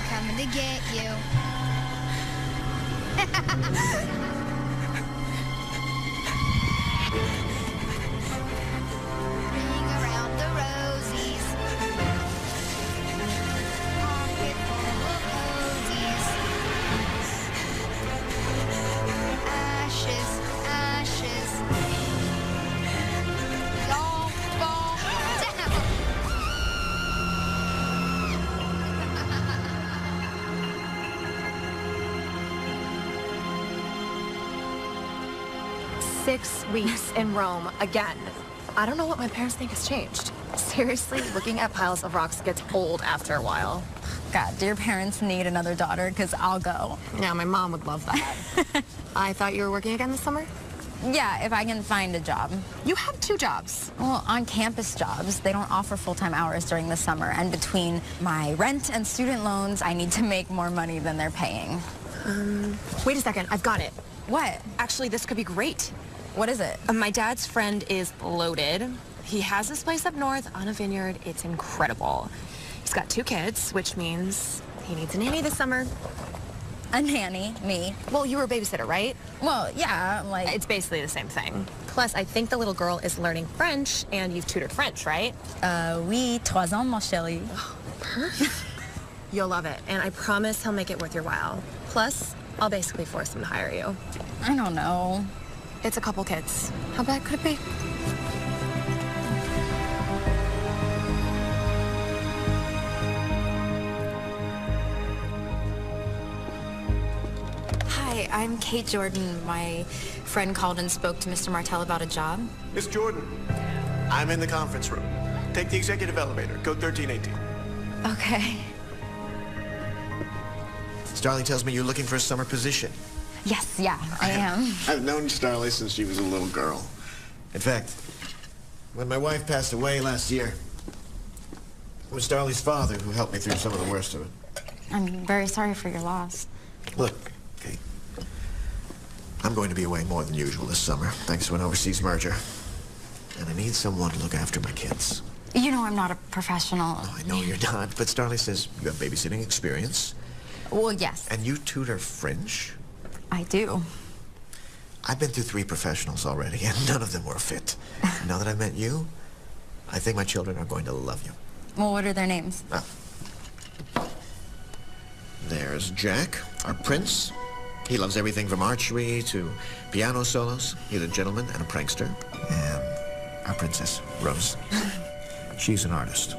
coming to get you. Ring around the rosies. Pocket full of posies. Ashes, ashes. Long fall down. 6 weeks in Rome again. I don't know what my parents think has changed. Seriously, looking at piles of rocks gets old after a while. God, do your parents need another daughter? Because I'll go. Yeah, my mom would love that. I thought you were working again this summer? Yeah, if I can find a job. You have 2 jobs. Well, on-campus jobs, they don't offer full-time hours during the summer. And between my rent and student loans, I need to make more money than they're paying. Wait a second, I've got it. What? Actually, this could be great. What is it? My dad's friend is loaded. He has this place up north on a vineyard. It's incredible. He's got 2 kids, which means he needs a nanny this summer. A nanny, me. Well, you were a babysitter, right? Well, yeah, like... It's basically the same thing. Plus, I think the little girl is learning French, and you've tutored French, right? Oui, 3 ans, mon chéri. Oh, perfect. You'll love it, and I promise he'll make it worth your while. Plus, I'll basically force him to hire you. I don't know. It's a couple kids. How bad could it be? Hi, I'm Kate Jordan. My friend called and spoke to Mr. Martell about a job. Miss Jordan, I'm in the conference room. Take the executive elevator, code 1318. Okay. Starley tells me you're looking for a summer position. Yes, yeah, I am. I've known Starley since she was a little girl. In fact, when my wife passed away last year, it was Starley's father who helped me through some of the worst of it. I'm very sorry for your loss. Look, Kate, I'm going to be away more than usual this summer, thanks to an overseas merger. And I need someone to look after my kids. You know I'm not a professional. Oh, I know you're not, but Starley says you have babysitting experience. Well, yes. And you tutor French? I do. I've been through 3 professionals already, and none of them were a fit. Now that I've met you, I think my children are going to love you. Well, what are their names? Oh. There's Jack, our prince. He loves everything from archery to piano solos. He's a gentleman and a prankster. And our princess, Rose. She's an artist.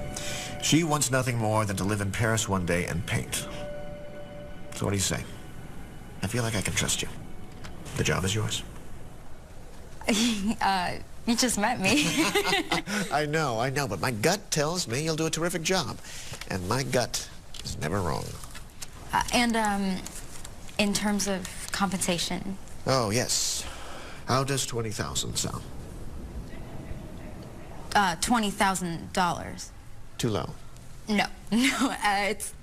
She wants nothing more than to live in Paris one day and paint. So what do you say? I feel like I can trust you. The job is yours. You just met me. I know, but my gut tells me you'll do a terrific job. And my gut is never wrong. In terms of compensation? Oh, yes. How does 20,000 sound? $20,000. Too low. No,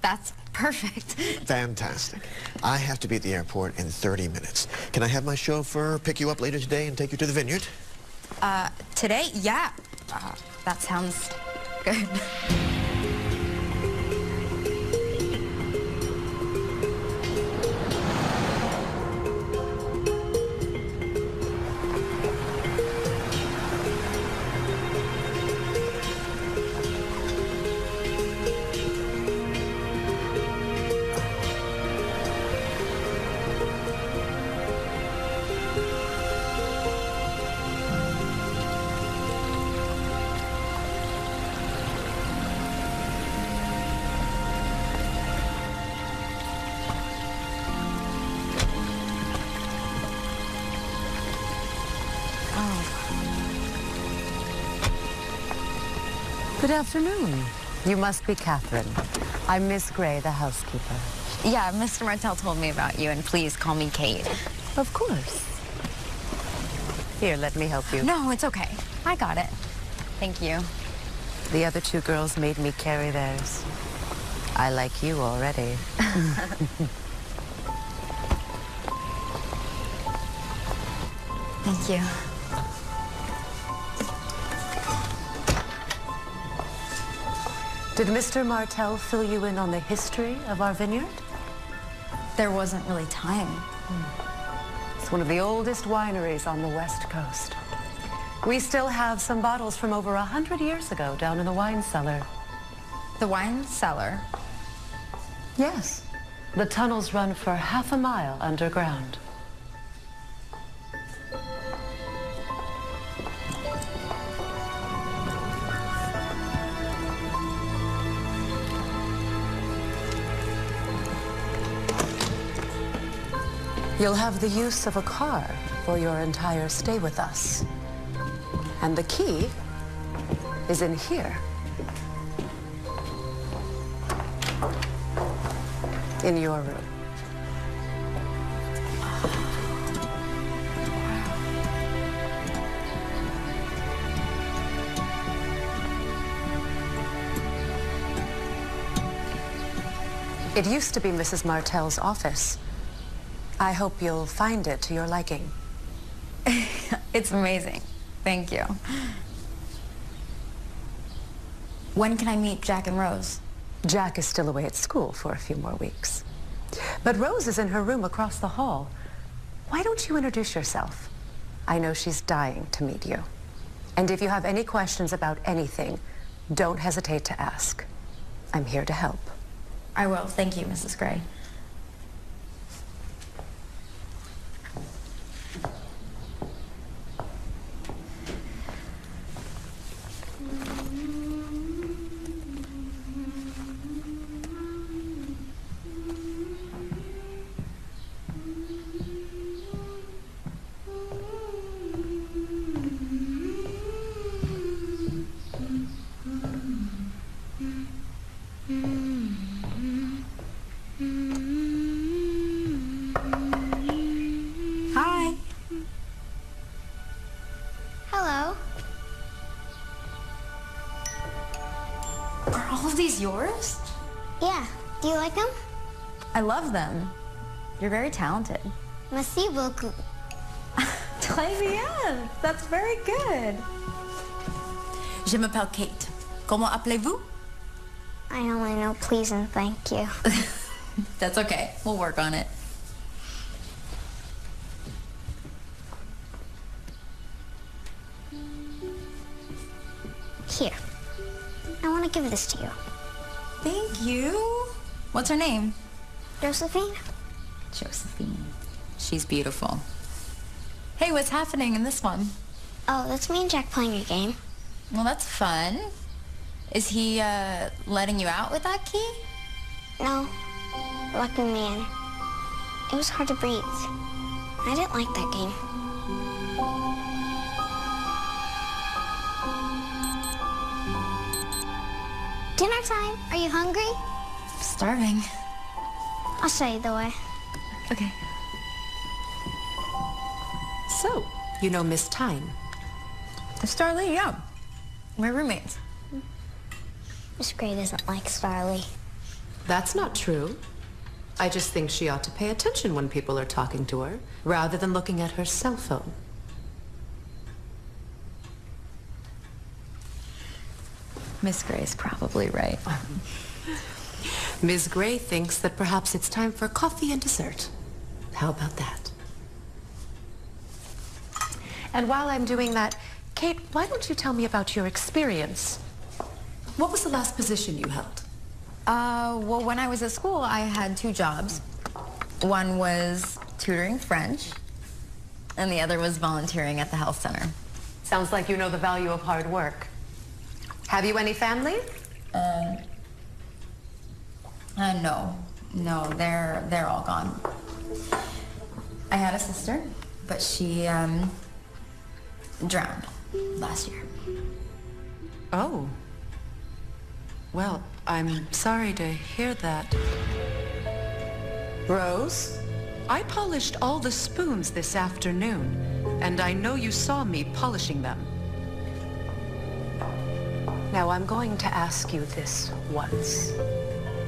that's perfect. Fantastic. I have to be at the airport in 30 minutes. Can I have my chauffeur pick you up later today and take you to the vineyard? Today? Yeah. That sounds good. Good afternoon. You must be Catherine. I'm Miss Gray, the housekeeper. Yeah, Mr. Martell told me about you, and please call me Kate. Of course. Here, let me help you. No, it's okay. I got it. Thank you. The other 2 girls made me carry theirs. I like you already. Thank you. Did Mr. Martell fill you in on the history of our vineyard? There wasn't really time. It's one of the oldest wineries on the West Coast. We still have some bottles from over 100 years ago down in the wine cellar. The wine cellar? Yes. The tunnels run for half a mile underground. You'll have the use of a car for your entire stay with us. And the key is in here. In your room. It used to be Mrs. Martell's office. I hope you'll find it to your liking. It's amazing. Thank you. When can I meet Jack and Rose? Jack is still away at school for a few more weeks. But Rose is in her room across the hall. Why don't you introduce yourself? I know she's dying to meet you. And if you have any questions about anything, don't hesitate to ask. I'm here to help. I will. Thank you, Mrs. Gray. Hi. Hello. Are all of these yours? Yeah. Do you like them? I love them. You're very talented. Merci beaucoup. Très bien. That's very good. Je m'appelle Kate. Comment appelez-vous? I only know please and thank you. That's okay. We'll work on it. Here. I want to give this to you. Thank you. What's her name? Josephine? Josephine. She's beautiful. Hey, what's happening in this one? Oh, that's me and Jack playing a game. Well, that's fun. Is he, letting you out with that key? No. Lucky man. It was hard to breathe. I didn't like that game. Dinner time. Are you hungry? Starving. I'll show you the way. Okay. So, you know Miss Tyne? Starlee, yeah. We're roommates. Miss Gray doesn't like Starlee. That's not true. I just think she ought to pay attention when people are talking to her, rather than looking at her cell phone. Miss Gray's probably right. Ms. Gray thinks that perhaps it's time for coffee and dessert. How about that? And while I'm doing that, Kate, why don't you tell me about your experience? What was the last position you held? Well, when I was at school, I had two jobs. One was tutoring French, and the other was volunteering at the health center. Sounds like you know the value of hard work. Have you any family? No, they're all gone. I had a sister, but she, drowned last year. Oh. Well, I'm sorry to hear that. Rose, I polished all the spoons this afternoon, and I know you saw me polishing them. Now, I'm going to ask you this once.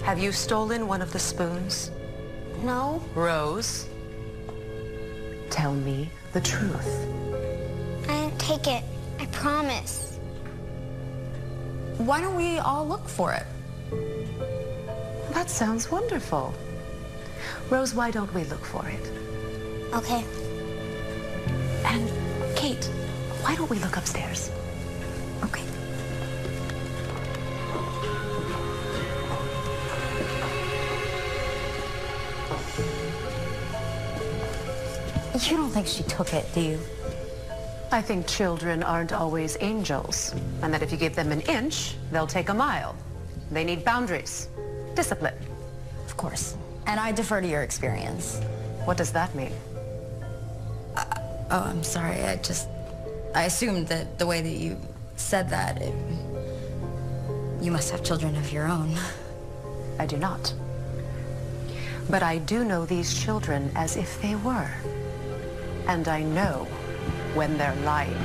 Have you stolen one of the spoons? No. Rose, tell me the truth. I didn't take it. I promise. Why don't we all look for it? That sounds wonderful. Rose, why don't we look for it? Okay. And Kate, why don't we look upstairs? Okay. You don't think she took it, do you? I think children aren't always angels, and that if you give them an inch, they'll take a mile. They need boundaries, discipline. Of course. And I defer to your experience. What does that mean? Oh, I'm sorry. I assumed that the way that you said that, you must have children of your own. I do not. But I do know these children as if they were. And I know when they're lying.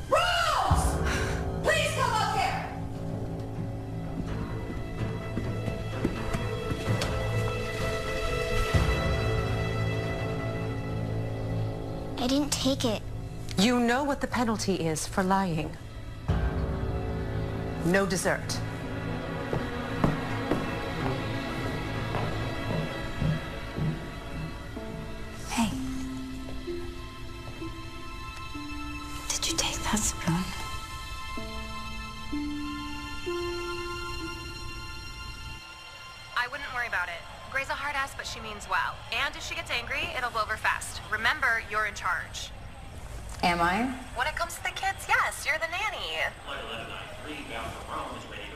Rose! Please come up here! I didn't take it. You know what the penalty is for lying. No dessert. Hey. Did you take that spoon? I wouldn't worry about it. Gray's a hard ass, but she means well. And if she gets angry, it'll blow over fast. Remember, you're in charge. Am I? When it comes to the kids, yes, you're the nanny.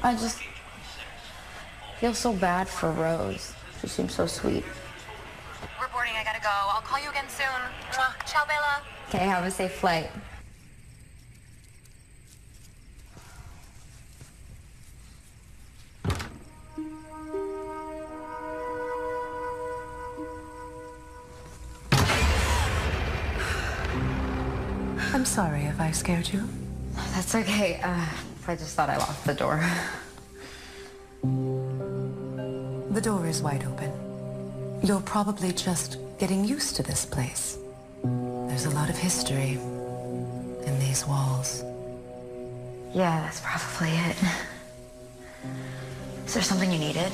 I just feel so bad for Rose. She seems so sweet. Reporting, I gotta go. I'll call you again soon. Mwah. Ciao, Bella. Okay, have a safe flight. I'm sorry if I scared you. That's okay. I just thought I locked the door. The door is wide open. You're probably just getting used to this place. There's a lot of history in these walls. Yeah, that's probably it. Is there something you needed?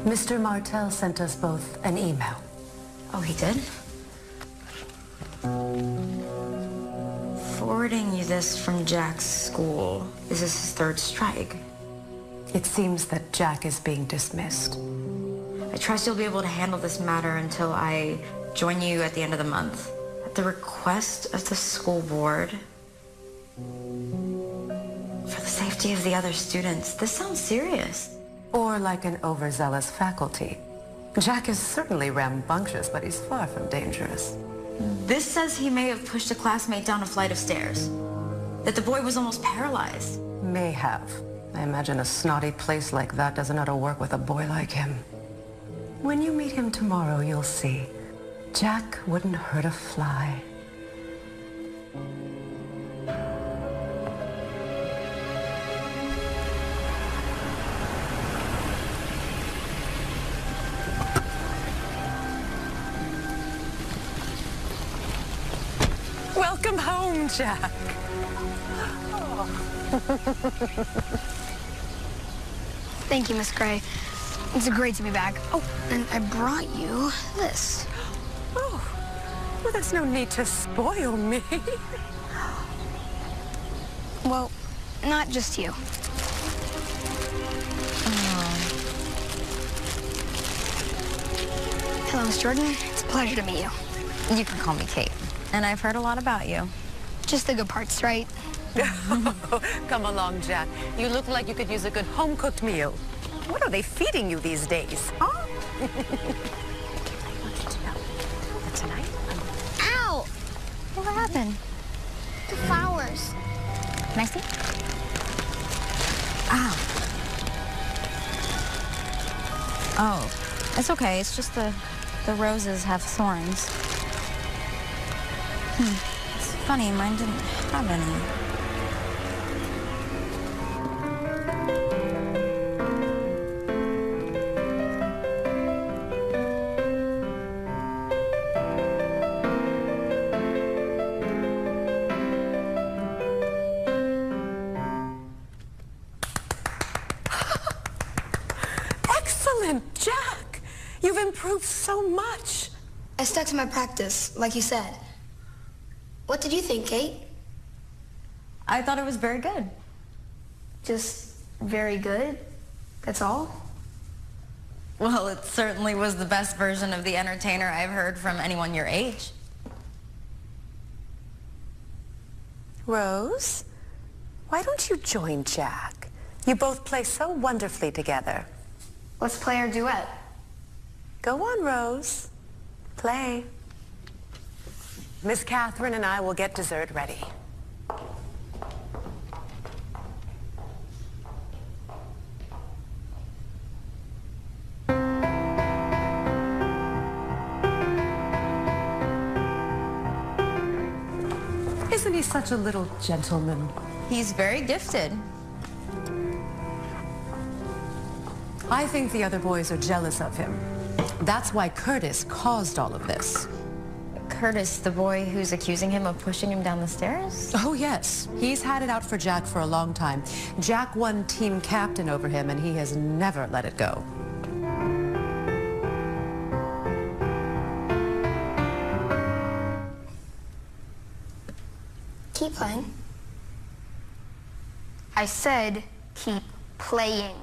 Mr. Martell sent us both an email. Oh, he did? Forwarding you this from Jack's school. Is this his third strike? It seems that Jack is being dismissed. I trust you'll be able to handle this matter until I join you at the end of the month. At the request of the school board. For the safety of the other students. This sounds serious. Or like an overzealous faculty. Jack is certainly rambunctious, but he's far from dangerous. This says he may have pushed a classmate down a flight of stairs. That the boy was almost paralyzed. May have. I imagine a snotty place like that doesn't know how to work with a boy like him. When you meet him tomorrow, you'll see. Jack wouldn't hurt a fly. Welcome home, Jack. Thank you, Miss Gray. It's great to be back. Oh, and I brought you this. Oh, well, there's no need to spoil me. Well, not just you. Hello, Miss Jordan. It's a pleasure to meet you. You can call me Kate. And I've heard a lot about you. Just the good parts, right? Come along, Jack. You look like you could use a good home-cooked meal. What are they feeding you these days, huh? I want you to know that tonight Ow! What happened? The flowers. Can I see? Ow. Oh, it's okay. It's just the roses have thorns. It's funny, mine didn't have any. Excellent, Jack! You've improved so much. I stuck to my practice, like you said. What did you think, Kate? I thought it was very good. Just very good? That's all? Well, it certainly was the best version of the entertainer I've heard from anyone your age. Rose, why don't you join Jack? You both play so wonderfully together. Let's play our duet. Go on, Rose. Play. Miss Catherine and I will get dessert ready. Isn't he such a little gentleman? He's very gifted. I think the other boys are jealous of him. That's why Curtis caused all of this. Curtis, the boy who's accusing him of pushing him down the stairs? Oh, yes. He's had it out for Jack for a long time. Jack won team captain over him, and he has never let it go. Keep playing. I said keep playing.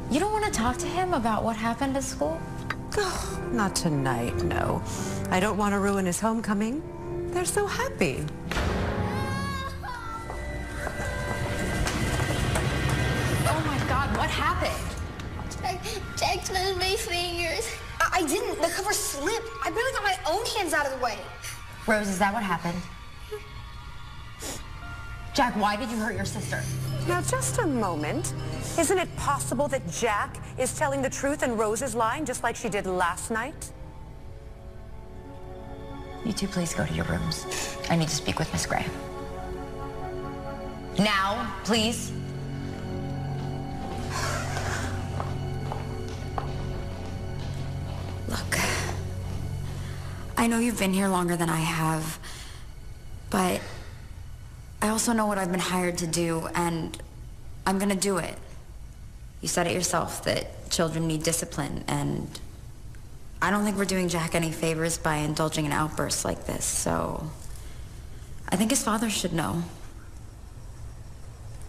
You don't want to talk to him about what happened at school? Oh, not tonight, no. I don't want to ruin his homecoming. They're so happy. Oh my God, what happened? Jack touched my fingers. I didn't. The cover slipped. I barely got my own hands out of the way. Rose, is that what happened? Jack, why did you hurt your sister? Now, just a moment. Isn't it possible that Jack is telling the truth and Rose is lying, just like she did last night? You two please go to your rooms. I need to speak with Miss Gray. Now, please. Look, I know you've been here longer than I have, but I also know what I've been hired to do, and I'm gonna do it. You said it yourself that children need discipline, and I don't think we're doing Jack any favors by indulging in outbursts like this, so I think his father should know.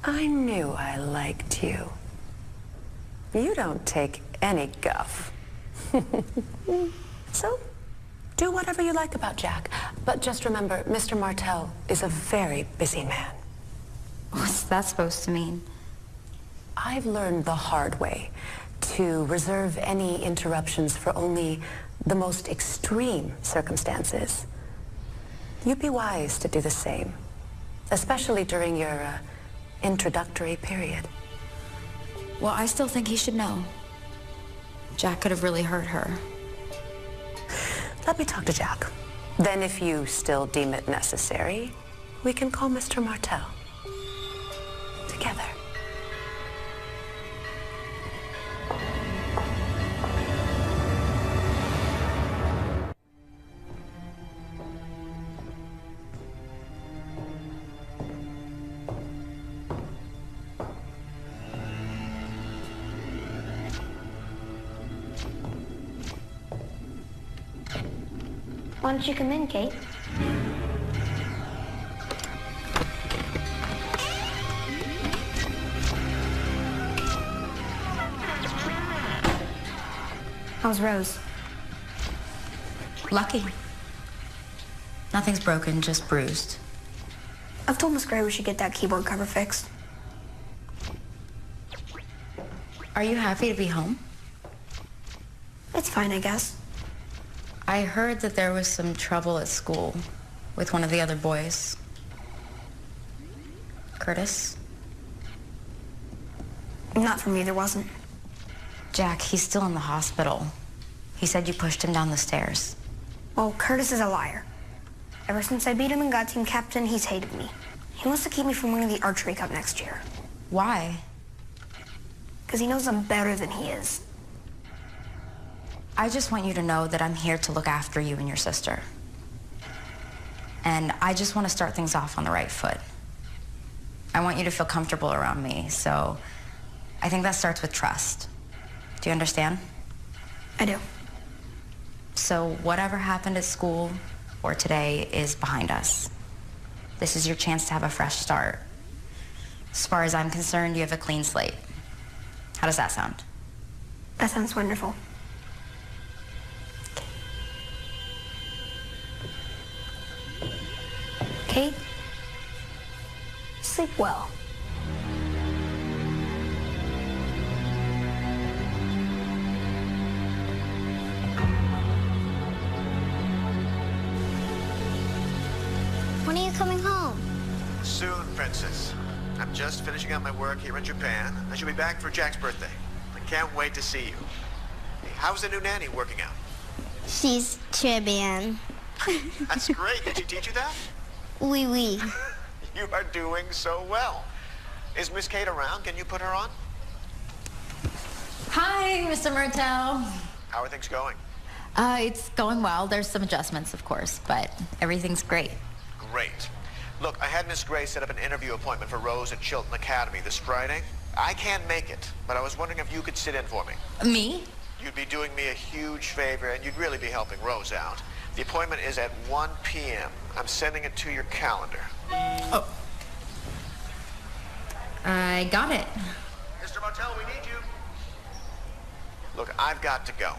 I knew I liked you. You don't take any guff. So, do whatever you like about Jack. But just remember, Mr. Martell is a very busy man. What's that supposed to mean? I've learned the hard way to reserve any interruptions for only the most extreme circumstances. You'd be wise to do the same, especially during your introductory period. Well, I still think he should know. Jack could have really hurt her. Let me talk to Jack. Then if you still deem it necessary, we can call Mr. Martell. Together. Why don't you come in, Kate? How's Rose? Lucky. Nothing's broken, just bruised. I've told Miss Gray we should get that keyboard cover fixed. Are you happy to be home? It's fine, I guess. I heard that there was some trouble at school with one of the other boys. Curtis? Not for me, there wasn't. Jack, he's still in the hospital. He said you pushed him down the stairs. Well, Curtis is a liar. Ever since I beat him and got team captain, he's hated me. He wants to keep me from winning the archery cup next year. Why? Because he knows I'm better than he is. I just want you to know that I'm here to look after you and your sister. And I just want to start things off on the right foot. I want you to feel comfortable around me, so I think that starts with trust. Do you understand? I do. So whatever happened at school or today is behind us. This is your chance to have a fresh start. As far as I'm concerned, you have a clean slate. How does that sound? That sounds wonderful. Kate, sleep well. When are you coming home? Soon, Princess. I'm just finishing up my work here in Japan. I should be back for Jack's birthday. I can't wait to see you. Hey, how's the new nanny working out? She's très bien. That's great. Did she teach you that? Oui, oui. You are doing so well. Is Miss Kate around? Can you put her on? Hi, Mr. Murtaugh. How are things going? It's going well. There's some adjustments, of course, but everything's great. Great. Look, I had Miss Gray set up an interview appointment for Rose at Chilton Academy this Friday. I can't make it, but I was wondering if you could sit in for me. Me? You'd be doing me a huge favor, and you'd really be helping Rose out. The appointment is at 1 p.m. I'm sending it to your calendar. Oh. I got it. Mr. Motel, we need you. Look, I've got to go.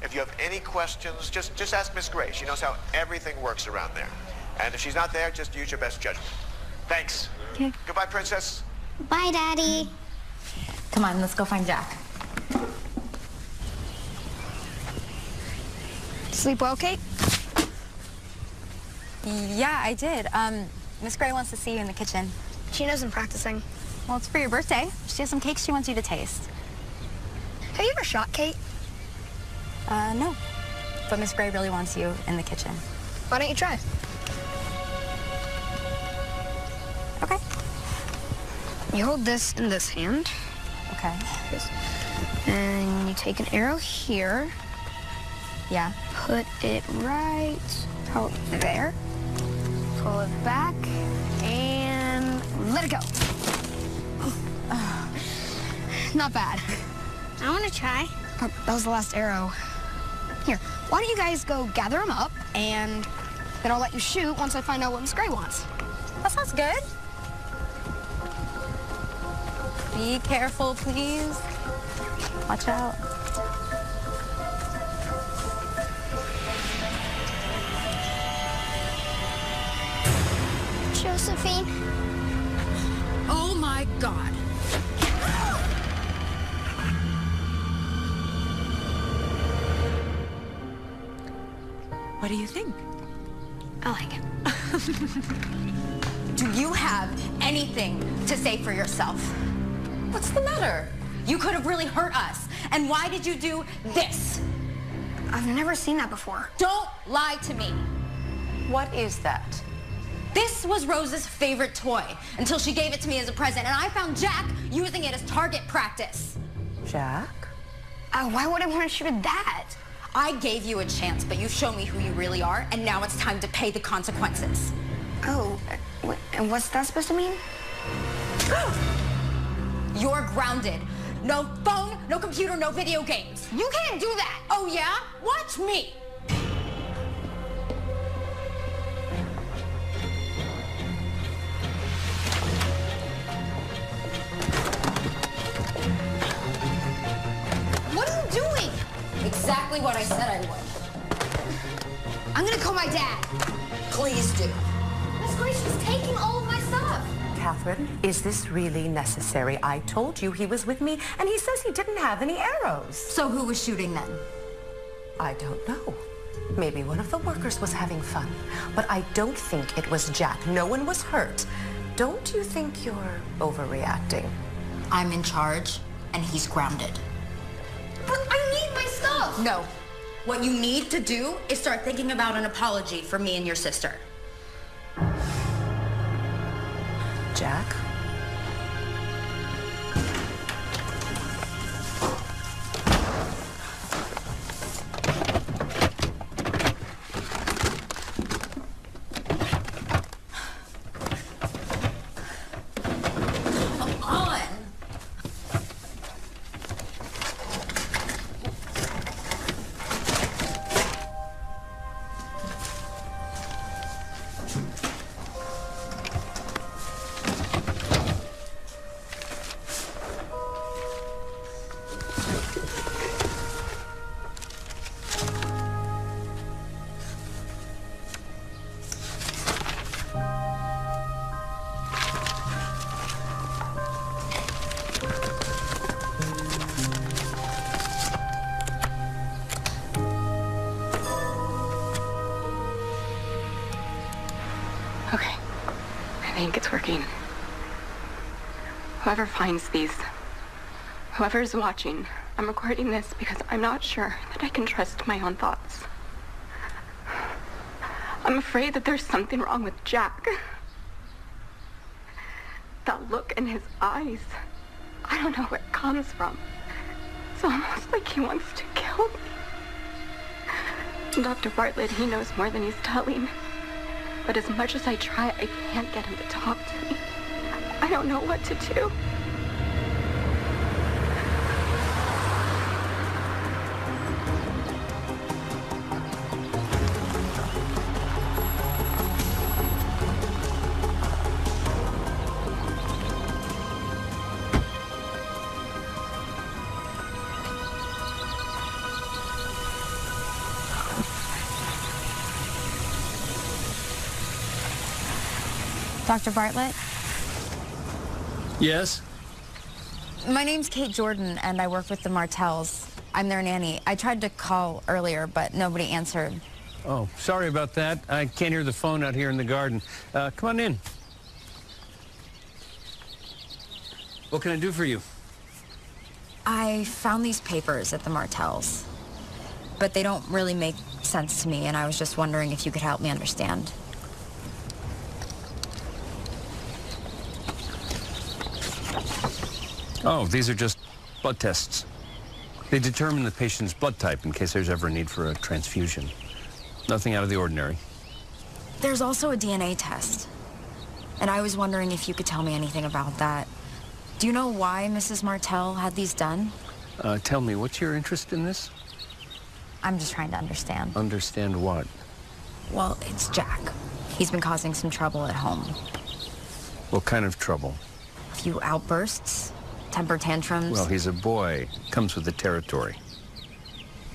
If you have any questions, just ask Miss Gray. She knows how everything works around there. And if she's not there, just use your best judgment. Thanks. Okay. Goodbye, Princess. Bye, Daddy. Come on, let's go find Jack. Sleep well, Kate? Yeah, I did. Miss Gray wants to see you in the kitchen. She knows I'm practicing. Well, it's for your birthday. She has some cakes she wants you to taste. Have you ever shot, Kate? No. But Miss Gray really wants you in the kitchen. Why don't you try? Okay. You hold this in this hand, Okay. and you take an arrow here, Yeah. put it right out there, pull it back, and let it go. Not bad. I want to try. Oh, that was the last arrow. Here, why don't you guys go gather them up, and then I'll let you shoot once I find out what Miss Gray wants. That sounds good. Be careful, please. Watch out. Josephine. Oh my God. What do you think? I like it. Do you have anything to say for yourself? What's the matter? You could have really hurt us. And why did you do this? I've never seen that before. Don't lie to me. What is that? This was Rose's favorite toy until she gave it to me as a present, and I found Jack using it as target practice. Jack? Why would I want to shoot at that? I gave you a chance, but you've shown me who you really are, and now it's time to pay the consequences. Oh, and what's that supposed to mean? You're grounded. No phone, no computer, no video games. You can't do that! Oh yeah? Watch me. What are you doing? Exactly what I said I would. I'm gonna call my dad. Please do. Miss Grace is taking all of my stuff. Catherine, is this really necessary? I told you he was with me, and he says he didn't have any arrows. So who was shooting then? I don't know. Maybe one of the workers was having fun. But I don't think it was Jack. No one was hurt. Don't you think you're overreacting? I'm in charge, and he's grounded. But I need my stuff. No. What you need to do is start thinking about an apology for me and your sister. Jack? think it's working. Whoever finds these, whoever is watching, I'm recording this because I'm not sure that I can trust my own thoughts. I'm afraid that there's something wrong with Jack. That look in his eyes, I don't know where it comes from. It's almost like he wants to kill me. Dr. Bartlett, he knows more than he's telling. But as much as I try, I can't get him to talk to me. I don't know what to do. Dr. Bartlett? Yes? My name's Kate Jordan, and I work with the Martells. I'm their nanny. I tried to call earlier, but nobody answered. Oh, sorry about that. I can't hear the phone out here in the garden. Come on in. What can I do for you? I found these papers at the Martells, but they don't really make sense to me, and I was just wondering if you could help me understand. Oh, these are just blood tests. They determine the patient's blood type in case there's ever a need for a transfusion. Nothing out of the ordinary. There's also a DNA test, and I was wondering if you could tell me anything about that. Do you know why Mrs. Martell had these done? Tell me, what's your interest in this? I'm just trying to understand. Understand what? Well, it's Jack. He's been causing some trouble at home. What kind of trouble? A few outbursts, temper tantrums. Well, he's a boy. Comes with the territory.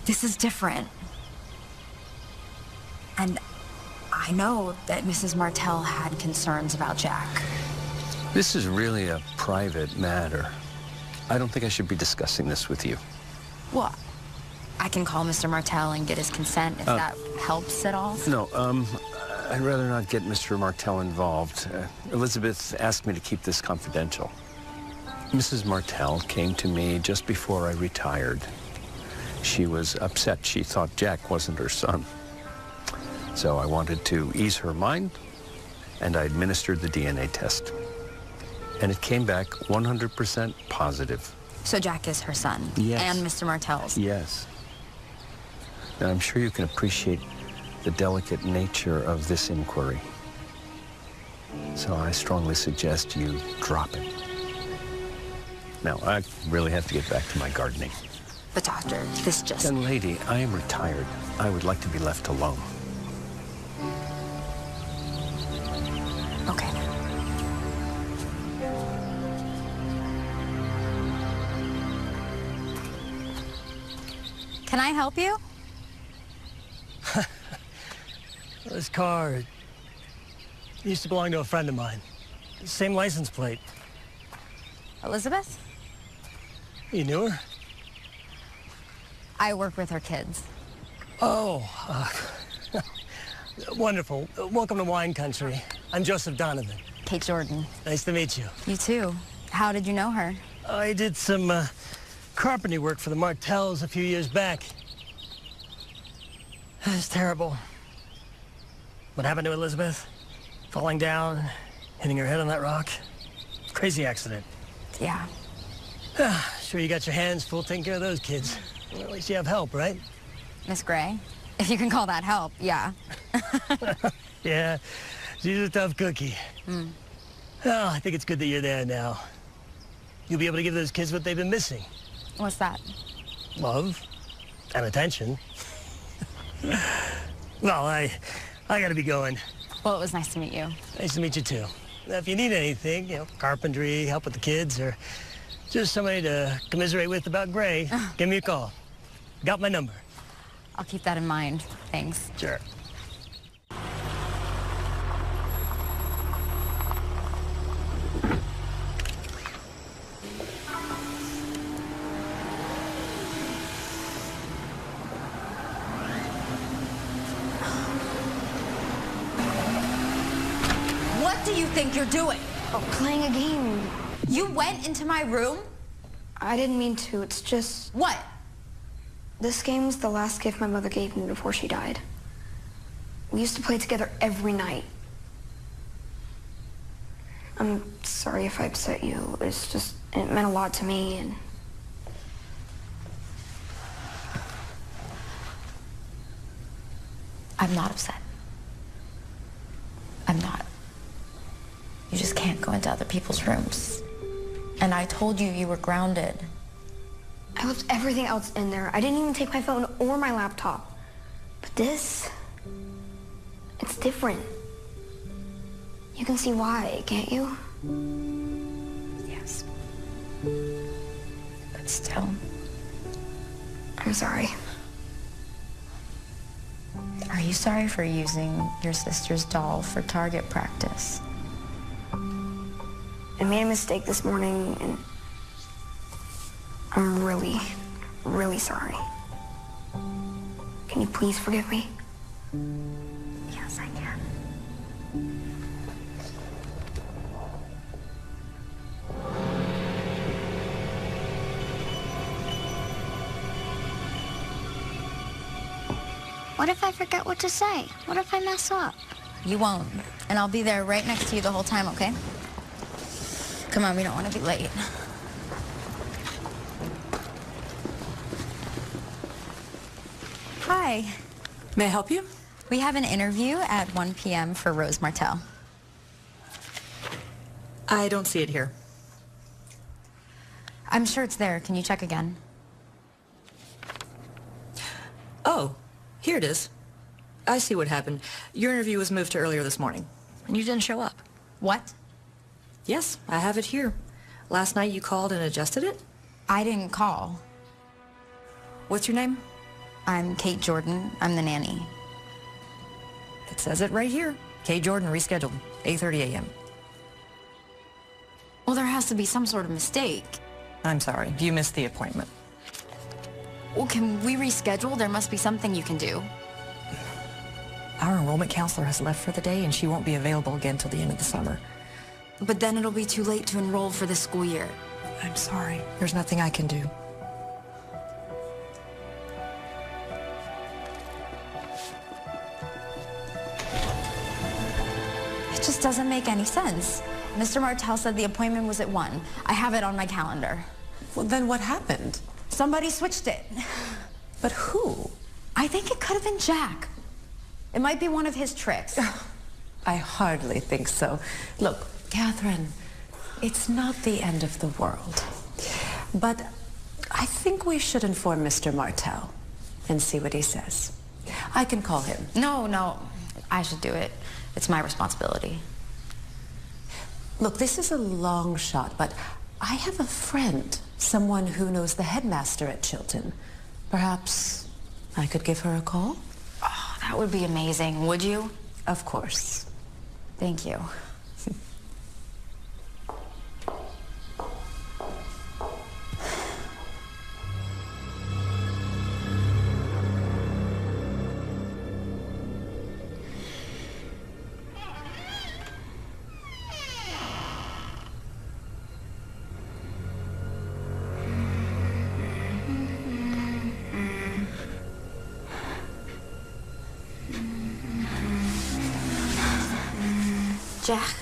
This is different. And I know that Mrs. Martell had concerns about Jack. This is really a private matter. I don't think I should be discussing this with you. Well, I can call Mr. Martell and get his consent if that helps at all. No, I'd rather not get Mr. Martell involved. Elizabeth asked me to keep this confidential. Mrs. Martell came to me just before I retired. She was upset. She thought Jack wasn't her son. So I wanted to ease her mind, and I administered the DNA test. And it came back 100% positive. So Jack is her son? Yes. And Mr. Martell's? Yes. Now, I'm sure you can appreciate the delicate nature of this inquiry. So I strongly suggest you drop it. Now, I really have to get back to my gardening. But doctor, this just... Young lady, I am retired. I would like to be left alone. Okay. Can I help you? This car used to belong to a friend of mine. Same license plate. Elizabeth? You knew her? I work with her kids. Oh, wonderful. Welcome to wine country. I'm Joseph Donovan. Kate Jordan. Nice to meet you. You too. How did you know her? I did some carpentry work for the Martells a few years back. It was terrible. What happened to Elizabeth? Falling down, hitting her head on that rock. Crazy accident. Yeah. Sure you got your hands full taking care of those kids. Well, at least you have help, right? Miss Gray? If you can call that help, yeah. Yeah, she's a tough cookie. Mm. Oh, I think it's good that you're there now. You'll be able to give those kids what they've been missing. What's that? Love and attention. Well, I gotta be going. Well, it was nice to meet you. Nice to meet you too. Now, if you need anything, you know, carpentry, help with the kids, or just somebody to commiserate with about Gray, give me a call. Got my number. I'll keep that in mind. Thanks. Sure. What do you think you're doing? Oh, playing a game. You went into my room? I didn't mean to. It's just... What? This game's the last gift my mother gave me before she died. We used to play together every night. I'm sorry if I upset you. It's just, it meant a lot to me, and... I'm not upset. I'm not. You just can't go into other people's rooms. And I told you you were grounded. I left everything else in there. I didn't even take my phone or my laptop. But this... it's different. You can see why, can't you? Yes. But still... I'm sorry. Are you sorry for using your sister's doll for target practice? I made a mistake this morning, and I'm really, really sorry. Can you please forgive me? Yes, I can. What if I forget what to say? What if I mess up? You won't. And I'll be there right next to you the whole time, okay? Come on, we don't want to be late. Hi. May I help you? We have an interview at 1 p.m. for Rose Martell. I don't see it here. I'm sure it's there. Can you check again? Oh, here it is. I see what happened. Your interview was moved to earlier this morning, and you didn't show up. What? Yes, I have it here. Last night you called and adjusted it? I didn't call. What's your name? I'm Kate Jordan. I'm the nanny. It says it right here. Kate Jordan rescheduled, 8:30 a.m. Well, there has to be some sort of mistake. I'm sorry, you missed the appointment. Well, can we reschedule? There must be something you can do. Our enrollment counselor has left for the day, and she won't be available again till the end of the summer. But then it'll be too late to enroll for this school year. I'm sorry. There's nothing I can do. It just doesn't make any sense. Mr. Martell said the appointment was at 1. I have it on my calendar. Well, then what happened? Somebody switched it. But who? I think it could have been Jack. It might be one of his tricks. I hardly think so. Look, Catherine, it's not the end of the world. But I think we should inform Mr. Martell and see what he says. I can call him. No, I should do it. It's my responsibility. Look, this is a long shot, but I have a friend, someone who knows the headmaster at Chilton. Perhaps I could give her a call? Oh, that would be amazing. Would you? Of course. Thank you. Jack.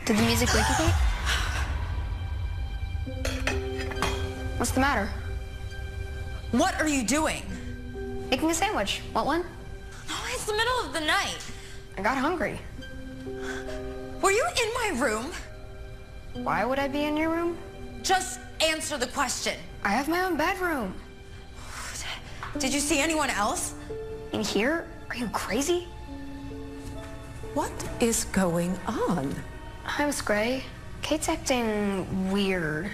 Did the music wake you, Kate? What's the matter? What are you doing? Making a sandwich. Want one? No, it's the middle of the night. I got hungry. Were you in my room? Why would I be in your room? Just answer the question. I have my own bedroom. Did you see anyone else? In here? Are you crazy? What is going on? Hi, Miss Gray. Kate's acting weird.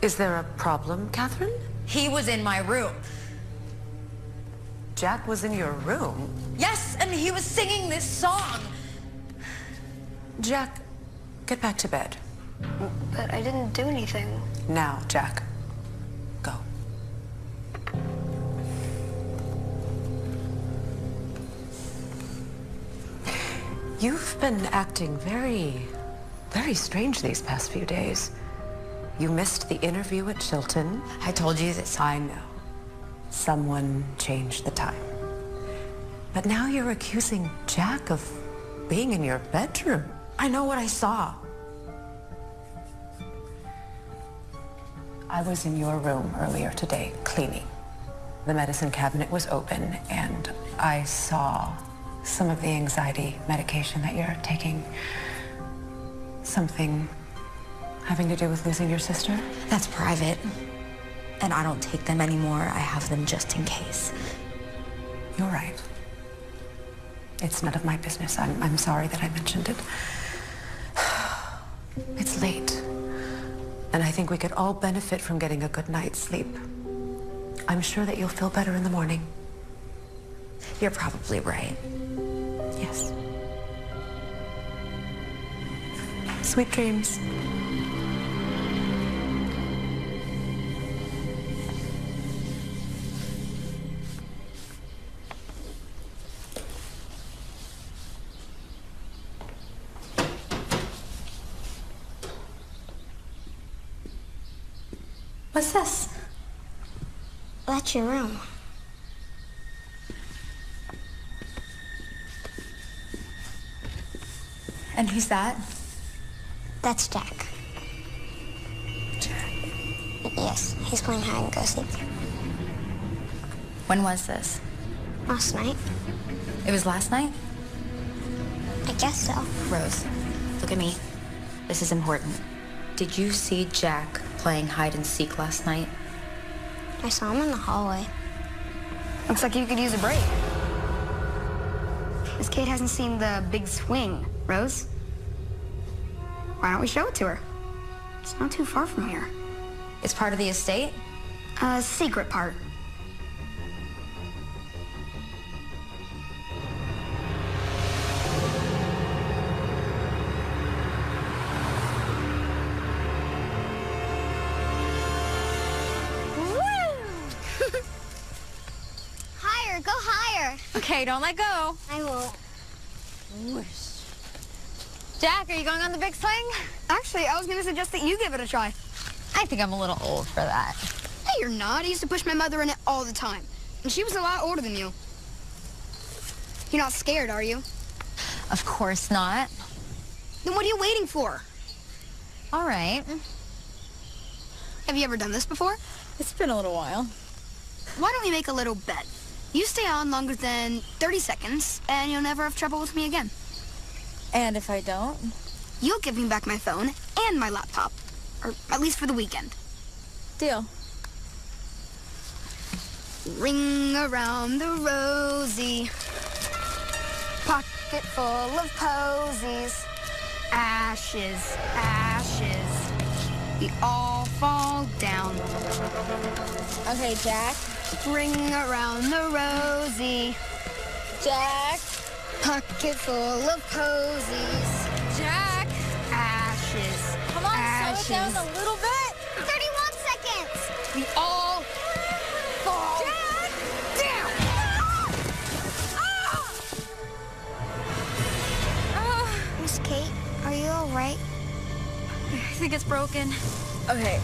Is there a problem, Catherine? He was in my room. Jack was in your room? Yes, and he was singing this song. Jack, get back to bed. But I didn't do anything. Now, Jack, go. You've been acting very strange these past few days. You missed the interview at Chilton. I told you this. I know. Someone changed the time. But now you're accusing Jack of being in your bedroom. I know what I saw. I was in your room earlier today, cleaning. The medicine cabinet was open, and I saw some of the anxiety medication that you're taking. Something having to do with losing your sister? That's private. And I don't take them anymore. I have them just in case. You're right. It's none of my business. I'm sorry that I mentioned it. It's late. And I think we could all benefit from getting a good night's sleep. I'm sure that you'll feel better in the morning. You're probably right. Yes. Sweet dreams. What's this? That's your room. And who's that? That's Jack. Jack. Yes, he's playing hide and go seek. When was this? Last night. It was last night? I guess so. Rose, look at me. This is important. Did you see Jack playing hide and seek last night? I saw him in the hallway. Looks like you could use a break. Miss Kate hasn't seen the big swing, Rose. Why don't we show it to her? It's not too far from here. It's part of the estate? Secret part. Higher, go higher. Okay, don't let go. I won't. Whoosh. Jack, are you going on the big swing? Actually, I was going to suggest that you give it a try. I think I'm a little old for that. Hey, you're not. I used to push my mother in it all the time. And she was a lot older than you. You're not scared, are you? Of course not. Then what are you waiting for? All right. Have you ever done this before? It's been a little while. Why don't we make a little bet? You stay on longer than 30 seconds, and you'll never have trouble with me again. And if I don't? You'll give me back my phone and my laptop. Or at least for the weekend. Deal. Ring around the rosy, pocket full of posies. Ashes, ashes, we all fall down. Okay, Jack. Ring around the rosy, Jack. pocket full of posies. Jack. Ashes, Come on, ashes. slow it down a little bit. 31 seconds. We all fall down. Miss Kate, are you all right? I think it's broken. Okay.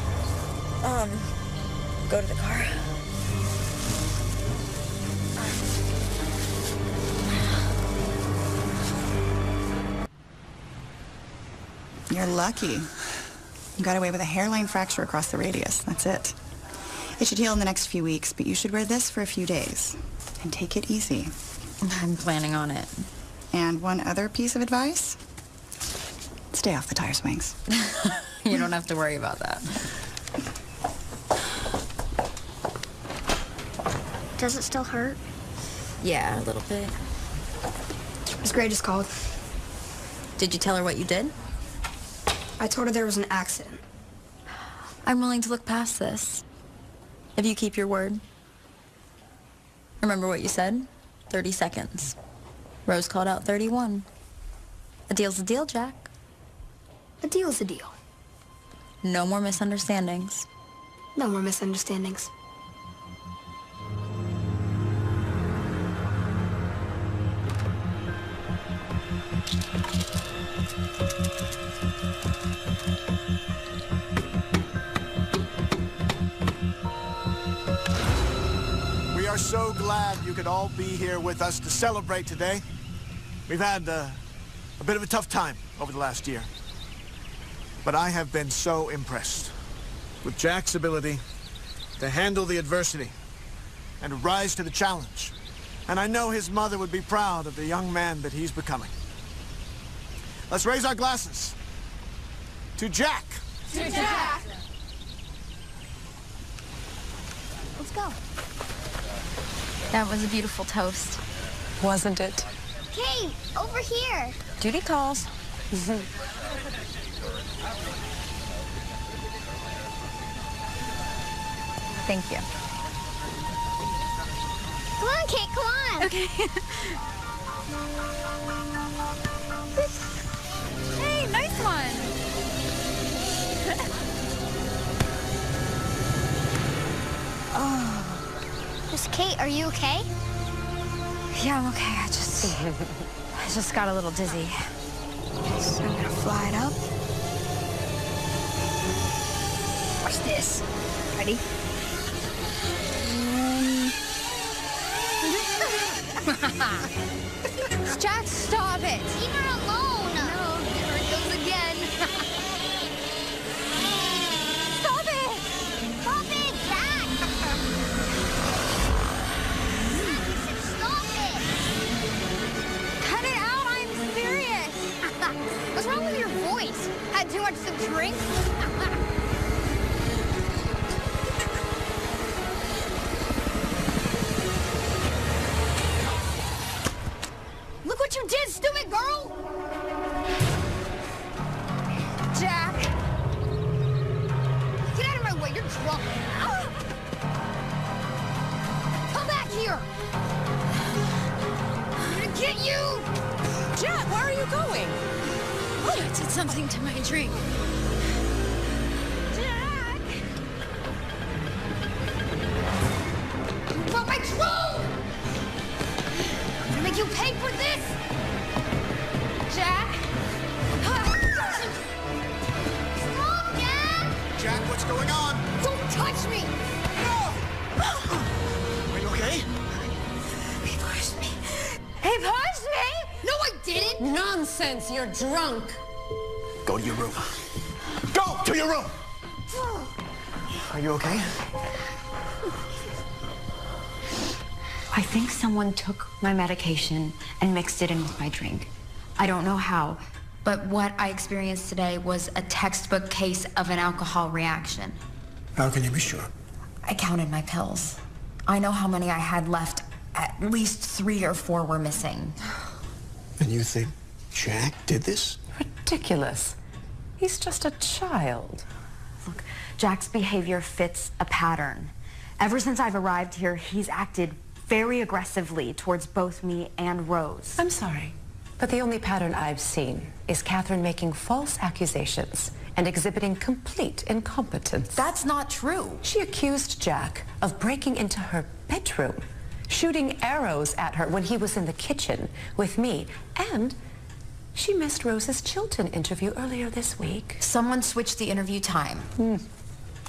Go to the car. You're lucky. You got away with a hairline fracture across the radius. That's it. It should heal in the next few weeks, but you should wear this for a few days. And take it easy. I'm planning on it. And one other piece of advice. Stay off the tire swings. You don't have to worry about that. Does it still hurt? Yeah, a little bit. Miss Gray just called. Did you tell her what you did? I told her there was an accident. I'm willing to look past this. If you keep your word. Remember what you said? 30 seconds. Rose called out 31. A deal's a deal, Jack. A deal's a deal. No more misunderstandings. No more misunderstandings. We are so glad you could all be here with us to celebrate today. We've had a bit of a tough time over the last year. But I have been so impressed with Jack's ability to handle the adversity and rise to the challenge. And I know his mother would be proud of the young man that he's becoming. Let's raise our glasses to Jack. To Jack! Let's go. That was a beautiful toast. Wasn't it? Kate, over here. Duty calls. Thank you. Come on, Kate, come on. Okay. Hey, nice one. Oh. Miss Kate, are you okay? Yeah, I'm okay. I just got a little dizzy. So I'm gonna fly it up. Watch this. Ready? Jack, stop it. Leave her alone. No, there it goes again. Stop it. Stop it, Jack. Stop it. Cut it out. I'm serious. What's wrong with your voice? Had too much to drink? Look what you did, stupid girl! Jack! Get out of my way, you're drunk. Come back here. I'm gonna get you. Jack, where are you going? Oh, I did something to my drink. Jack! You got my drone! I'm gonna make you pay for this! Jack! Stop, Jack! Jack, what's going on? Don't touch me! Are you okay? He pushed me. He pushed me? No, I didn't! Nonsense, you're drunk. Go to your room. Go to your room! Are you okay? I think someone took my medication and mixed it in with my drink. I don't know how, but what I experienced today was a textbook case of an alcohol reaction. How can you be sure? I counted my pills. I know how many I had left. At least 3 or 4 were missing. And you think Jack did this? Ridiculous. He's just a child. Look, Jack's behavior fits a pattern. Ever since I've arrived here, he's acted very aggressively towards both me and Rose. I'm sorry, but the only pattern I've seen is Catherine making false accusations and exhibiting complete incompetence. That's not true. She accused Jack of breaking into her bedroom, shooting arrows at her when he was in the kitchen with me, and she missed Rose's Chilton interview earlier this week. Someone switched the interview time.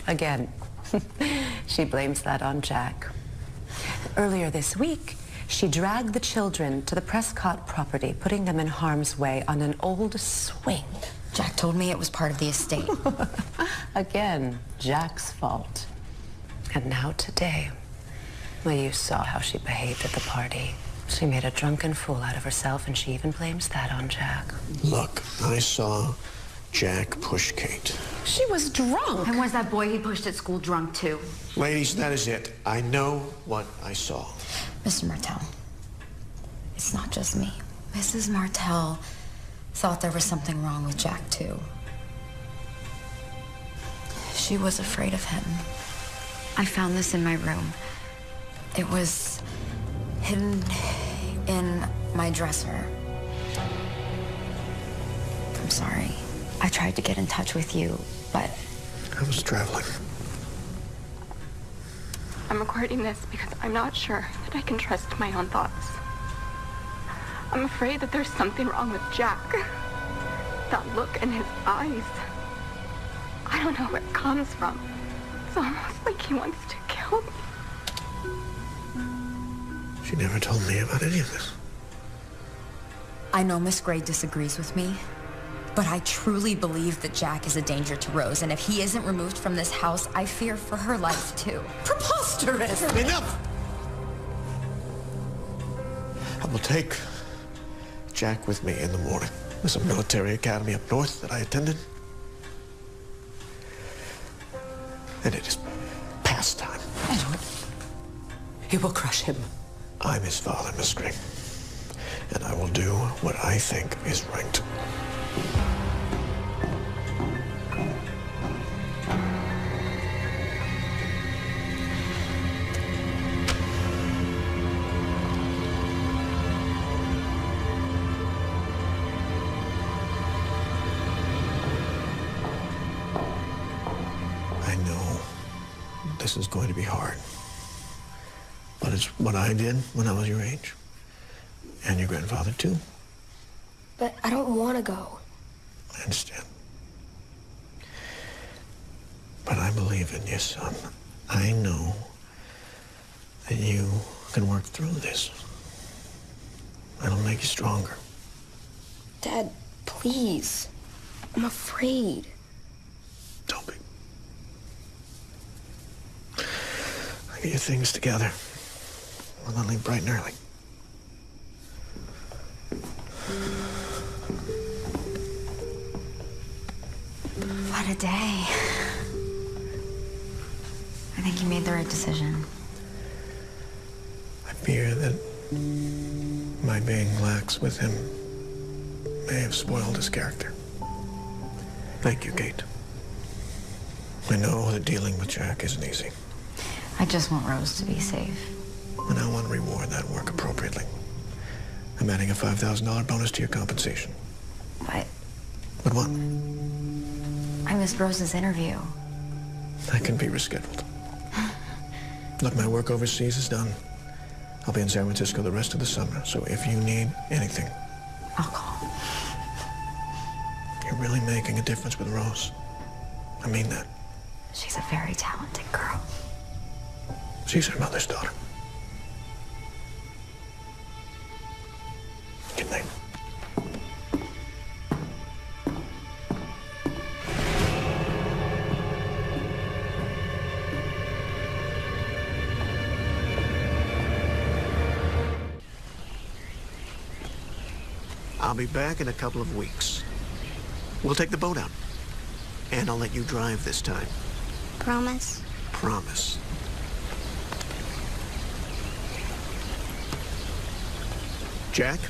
Again, she blames that on Jack. Earlier this week, she dragged the children to the Prescott property, putting them in harm's way on an old swing. Jack, told me it was part of the estate. Again, Jack's fault. And now today, well, you saw how she behaved at the party. She made a drunken fool out of herself, and she even blames that on Jack. Look, I saw Jack push Kate. She was drunk. And was that boy he pushed at school drunk too? Ladies, that is it. I know what I saw. Mr. Martell, it's not just me. Mrs. Martell thought there was something wrong with Jack too. She was afraid of him. I found this in my room. It was hidden in my dresser. I'm sorry. I tried to get in touch with you, but... I was traveling. I'm recording this because I'm not sure that I can trust my own thoughts. I'm afraid that there's something wrong with Jack. That look in his eyes. I don't know where it comes from. It's almost like he wants to kill me. She never told me about any of this. I know Miss Gray disagrees with me, but I truly believe that Jack is a danger to Rose, and if he isn't removed from this house, I fear for her life too. Preposterous! Enough! I will take Jack with me in the morning. There's a military academy up north that I attended. And it is past time. Edward, you will crush him. I'm his father, Miss Gray. And I will do what I think is right. I know this is going to be hard. But it's what I did when I was your age. And your grandfather, too. But I don't want to go. I understand. But I believe in you, son. I know that you can work through this. It'll make you stronger. Dad, please. I'm afraid. Don't be. I'll get your things together. We'll leave bright and early. What a day. I think you made the right decision. I fear that my being lax with him may have spoiled his character. Thank you, Kate. I know that dealing with Jack isn't easy. I just want Rose to be safe. And I want to reward that work appropriately. I'm adding a $5,000 bonus to your compensation. But But what? I missed Rose's interview. That can be rescheduled. Look, my work overseas is done. I'll be in San Francisco the rest of the summer, so if you need anything, I'll call. You're really making a difference with Rose. I mean that. She's a very talented girl. She's her mother's daughter. Good night. I'll be back in a couple of weeks. We'll take the boat out. And I'll let you drive this time. Promise? Promise. Jack?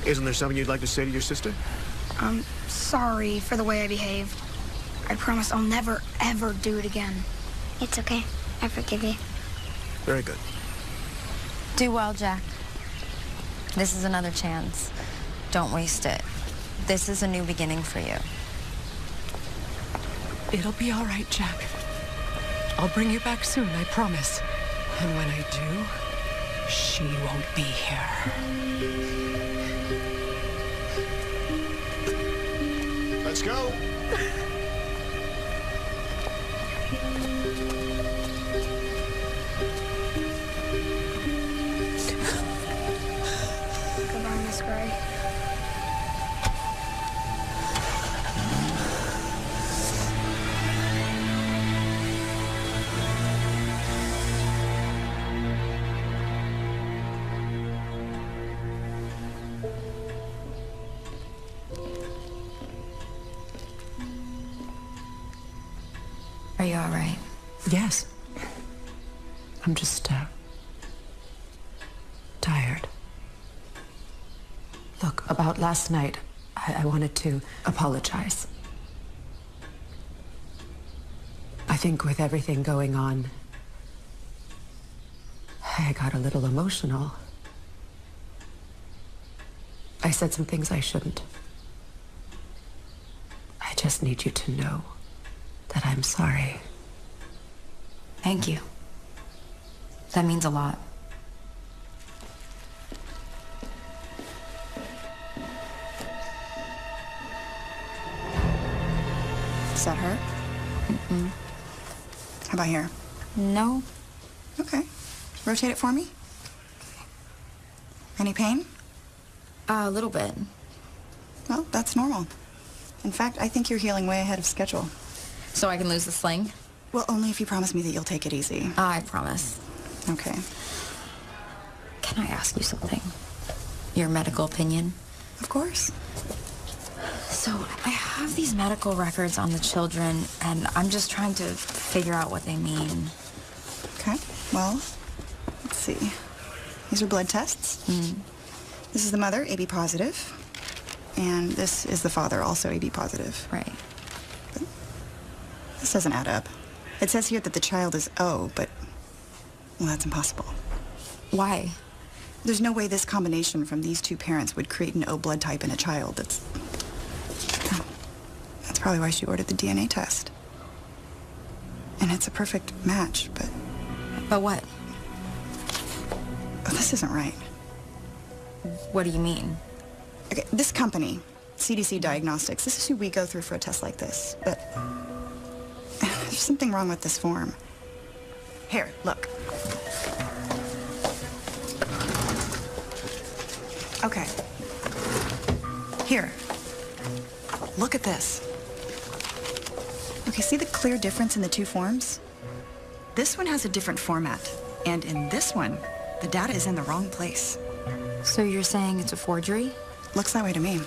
Isn't there something you'd like to say to your sister? I'm sorry for the way I behaved. I promise I'll never, ever do it again. It's okay. I forgive you. Very good. Do well, Jack. This is another chance. Don't waste it. This is a new beginning for you. It'll be all right, Jack. I'll bring you back soon, I promise. And when I do, she won't be here. Let's go. Goodbye, Miss Gray. you all right? Yes. I'm just, tired. Look, about last night, I wanted to apologize. I think with everything going on, I got a little emotional. I said some things I shouldn't. I just need you to know that I'm sorry. Thank you. That means a lot. Is that her? Mm-mm. How about here? No. Okay. Rotate it for me. Any pain? A little bit. Well, that's normal. In fact, I think you're healing way ahead of schedule. So I can lose the sling? Well, only if you promise me that you'll take it easy. I promise. Okay. Can I ask you something? Your medical opinion? Of course. So, I have these medical records on the children, and I'm just trying to figure out what they mean. Okay. Well, let's see. These are blood tests. This is the mother, AB positive. And this is the father, also AB positive. Right. But this doesn't add up. It says here that the child is O, but, well, that's impossible. Why? There's no way this combination from these two parents would create an O blood type in a child. That's probably why she ordered the DNA test. And it's a perfect match, but... But what? Oh, this isn't right. What do you mean? Okay, this company, CDC Diagnostics, this is who we go through for a test like this. But there's something wrong with this form. Here, look. Okay. Here. Look at this. Okay, see the clear difference in the two forms? This one has a different format. And in this one, the data is in the wrong place. So you're saying it's a forgery? Looks that way to me.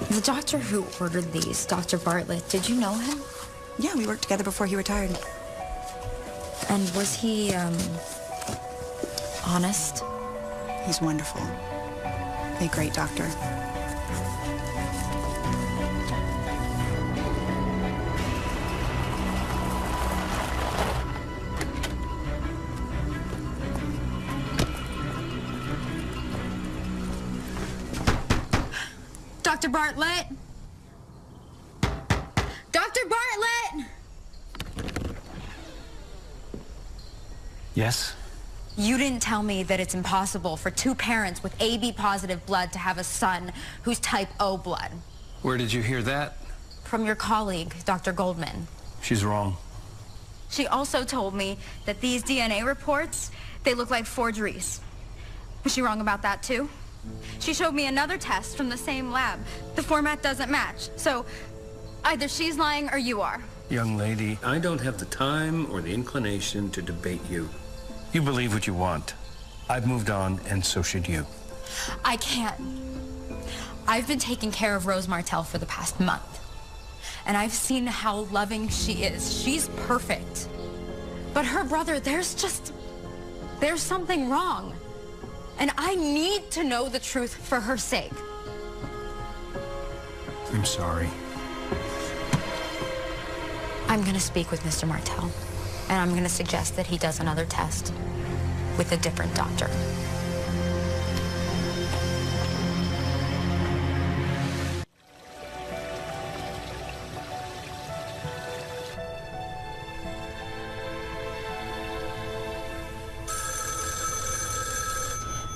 The doctor who ordered these, Dr. Bartlett, did you know him? Yeah, we worked together before he retired. And was he, honest? He's wonderful. A great doctor. Dr. Bartlett? Dr. Bartlett! Yes? You didn't tell me that it's impossible for two parents with AB positive blood to have a son who's type O blood. Where did you hear that? From your colleague, Dr. Goldman. She's wrong. She also told me that these DNA reports, they look like forgeries. Was she wrong about that too? She showed me another test from the same lab. The format doesn't match. So either she's lying or you are. Young lady, I don't have the time or the inclination to debate you. You believe what you want. I've moved on, and so should you. I can't. I've been taking care of Rose Martell for the past month. And I've seen how loving she is. She's perfect. But her brother, there's something wrong. And I need to know the truth for her sake. I'm sorry. I'm gonna speak with Mr. Martell, and I'm gonna suggest that he does another test with a different doctor.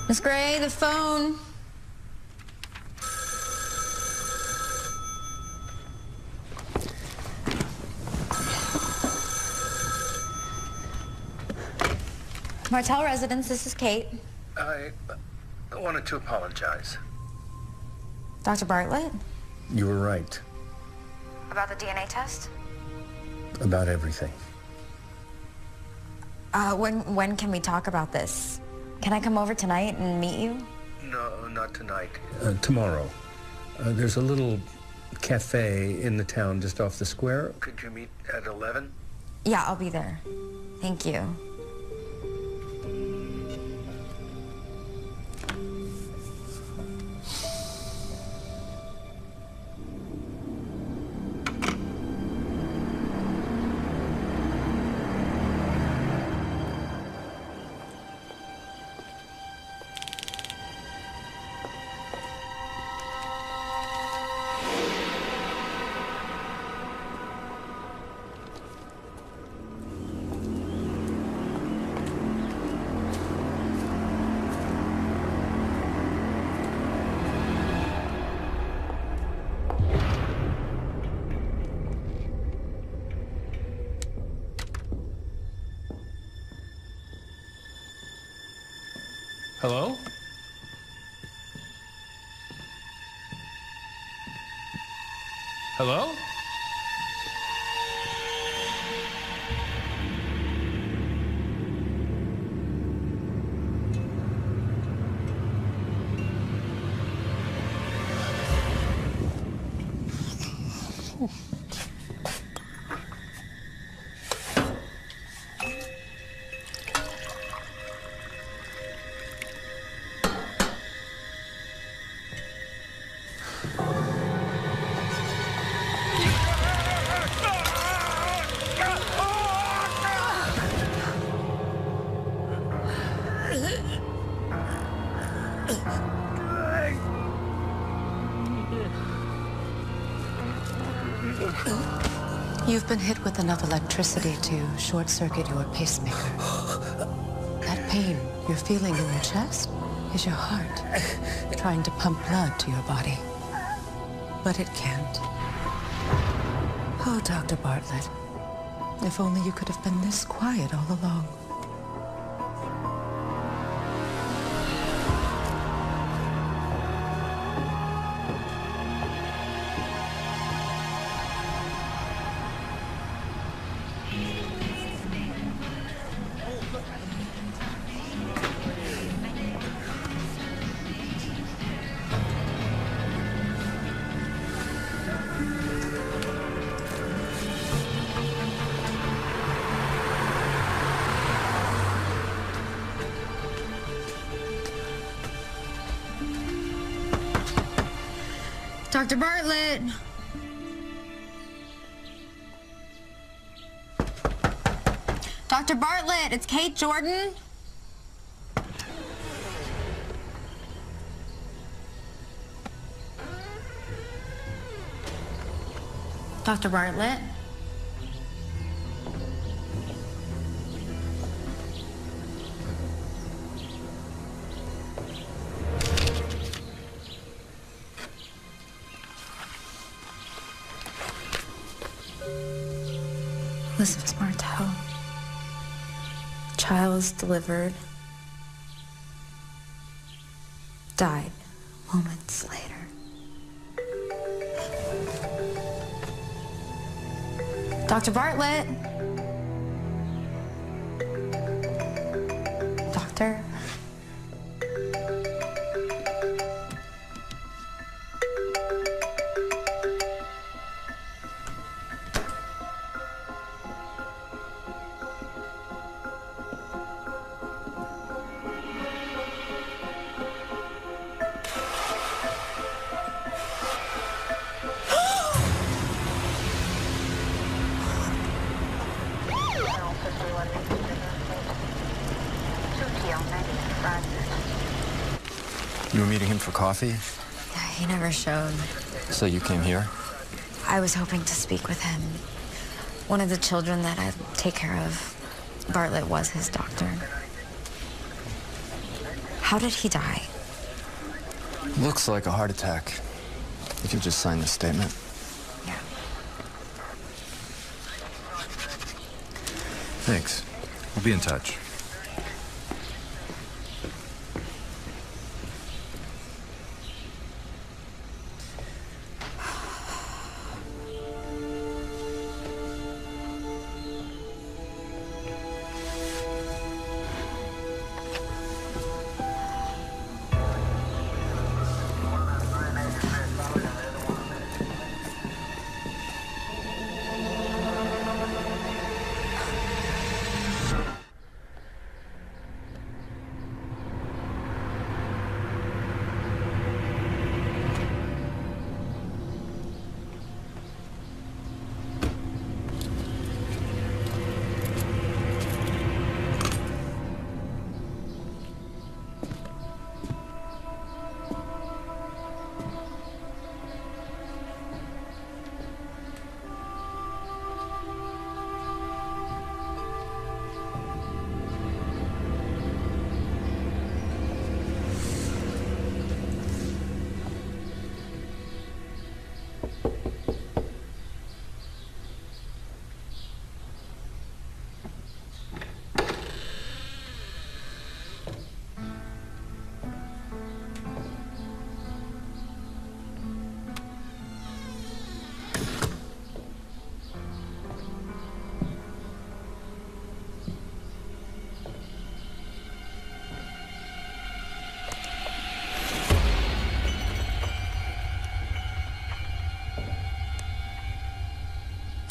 Miss Gray, the phone. Martell residence, this is Kate. I wanted to apologize. Dr. Bartlett? You were right About the DNA test? about everything. When can we talk about this? Can I come over tonight and meet you? No, not tonight. Tomorrow. There's a little cafe in the town just off the square. Could you meet at 11? Yeah, I'll be there. Thank you. Hello? Hello? You've been hit with enough electricity to short-circuit your pacemaker. That pain you're feeling in your chest is your heart trying to pump blood to your body. But it can't. Oh, Dr. Bartlett, if only you could have been this quiet all along. Dr. Bartlett! Dr. Bartlett, it's Kate Jordan. Dr. Bartlett? Elizabeth Martell. Child's delivered. Died moments later. Dr. Bartlett? Doctor? You were meeting him for coffee? Yeah, he never showed. So you came here? I was hoping to speak with him. One of the children that I take care of, Bartlett was his doctor. How did he die? Looks like a heart attack. If you just sign the statement. Yeah. Thanks. We'll be in touch.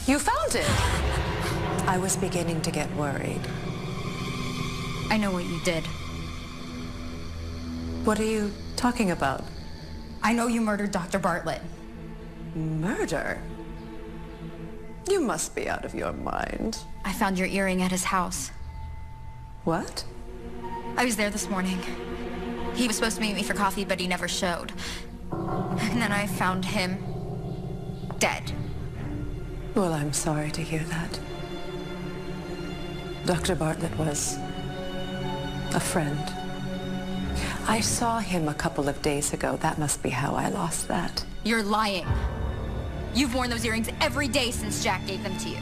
You found it! I was beginning to get worried. I know what you did. What are you talking about? I know you murdered Dr. Bartlett. Murder? You must be out of your mind. I found your earring at his house. What? I was there this morning. He was supposed to meet me for coffee, but he never showed. And then I found him dead. Well, I'm sorry to hear that. Dr. Bartlett was a friend. I saw him a couple of days ago. That must be how I lost that. You're lying. You've worn those earrings every day since Jack gave them to you.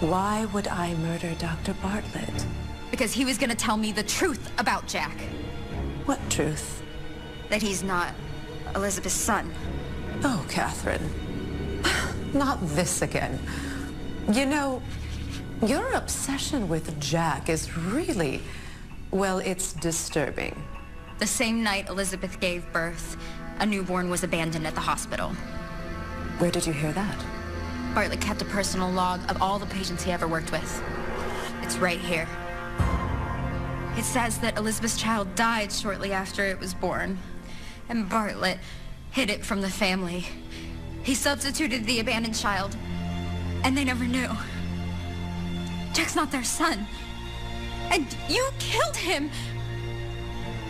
Why would I murder Dr. Bartlett? Because he was gonna tell me the truth about Jack. What truth? That he's not Elizabeth's son. Oh, Catherine. Not this again. You know, your obsession with Jack is really, well, it's disturbing. The same night Elizabeth gave birth, a newborn was abandoned at the hospital. Where did you hear that? Bartlett kept a personal log of all the patients he ever worked with. It's right here. It says that Elizabeth's child died shortly after it was born, and Bartlett hid it from the family. He substituted the abandoned child, and they never knew. Jack's not their son. And you killed him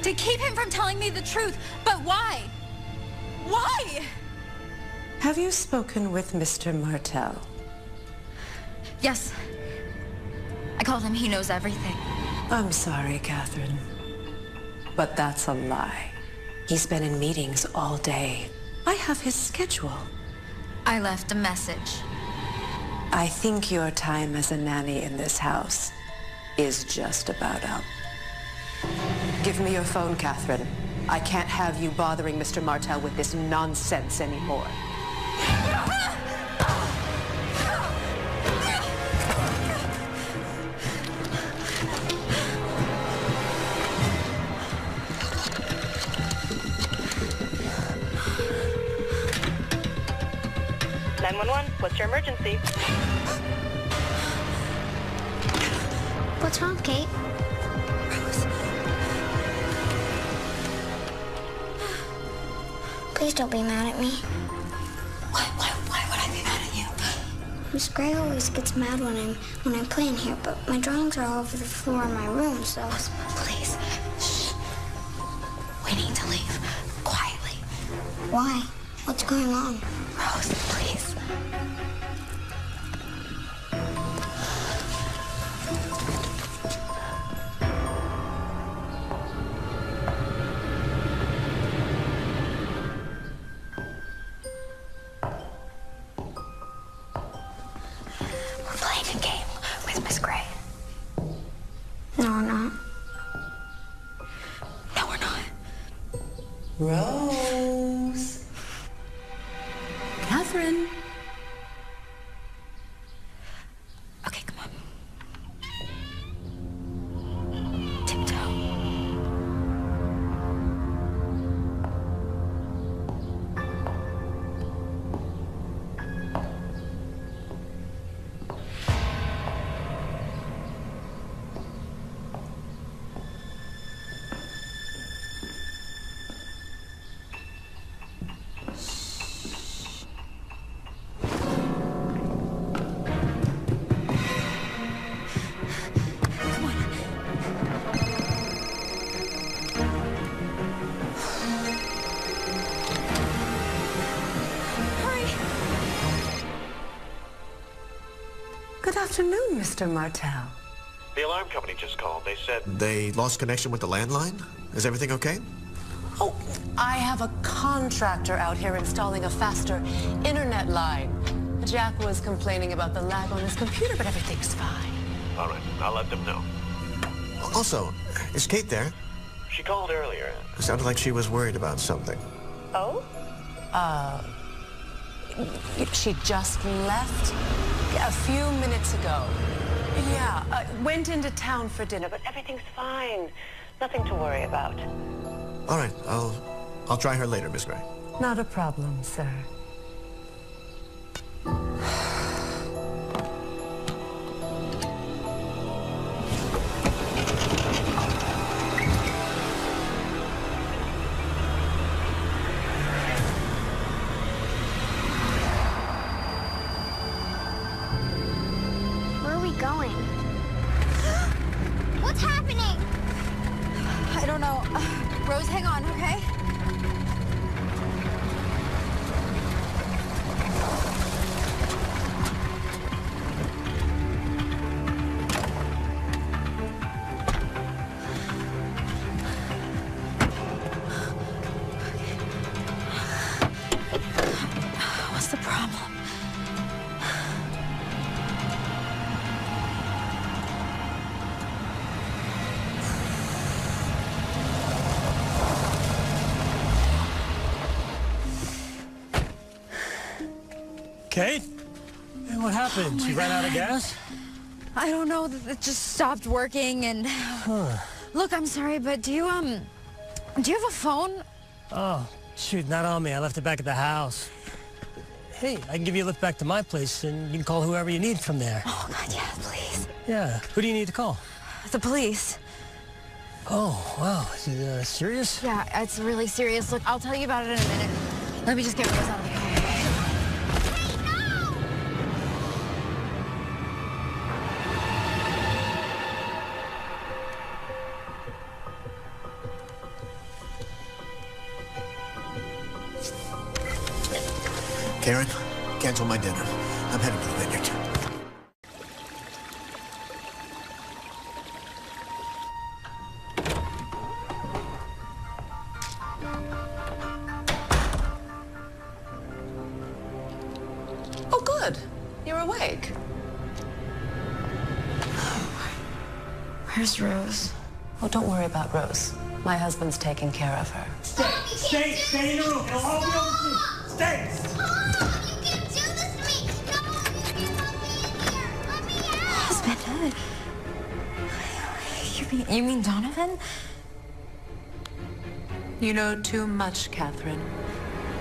to keep him from telling me the truth. But why? Why? Have you spoken with Mr. Martell? Yes. I called him. He knows everything. I'm sorry, Catherine, but that's a lie. He's been in meetings all day. I have his schedule. I left a message. I think your time as a nanny in this house is just about up. Give me your phone, Catherine. I can't have you bothering Mr. Martell with this nonsense anymore. 911, what's your emergency? What's wrong, Kate? Please don't be mad at me. Why would I be mad at you? Miss Gray always gets mad when I play in here, but my drawings are all over the floor in my room, so... Please. Shh. We need to leave. Quietly. Why? What's going on? Rose, please. We're playing a game with Miss Gray. No, we're not. No, we're not. Rose. Catherine. Okay, come on. Tiptoe. Good afternoon, Mr. Martell. The alarm company just called. They said... They lost connection with the landline? Is everything okay? Oh, I have a contractor out here installing a faster internet line. Jack was complaining about the lag on his computer, but everything's fine. All right, I'll let them know. Also, is Kate there? She called earlier. It sounded like she was worried about something. Oh? She just left a few minutes ago. Yeah, went into town for dinner, but everything's fine. Nothing to worry about. All right, I'll try her later, Miss Gray. Not a problem, sir. on, okay? What's the problem? Kate? Hey, what happened? Oh You ran out of gas? I don't know. It just stopped working and... Look, I'm sorry, but do you have a phone? Oh, shoot, not on me. I left it back at the house. Hey, I can give you a lift back to my place, and you can call whoever you need from there. Oh, God, yeah, please. Yeah, who do you need to call? The police. Oh, wow. Is it serious? Yeah, it's really serious. Look, I'll tell you about it in a minute. Let me just get Rose out of the car. Karen, cancel my dinner. I'm heading to the vineyard. Oh, good. You're awake. Where's Rose? Oh, don't worry about Rose. My husband's taking care of her. Stay in the room. It'll all be over soon. Stay! Husband? You mean Donovan? You know too much, Catherine.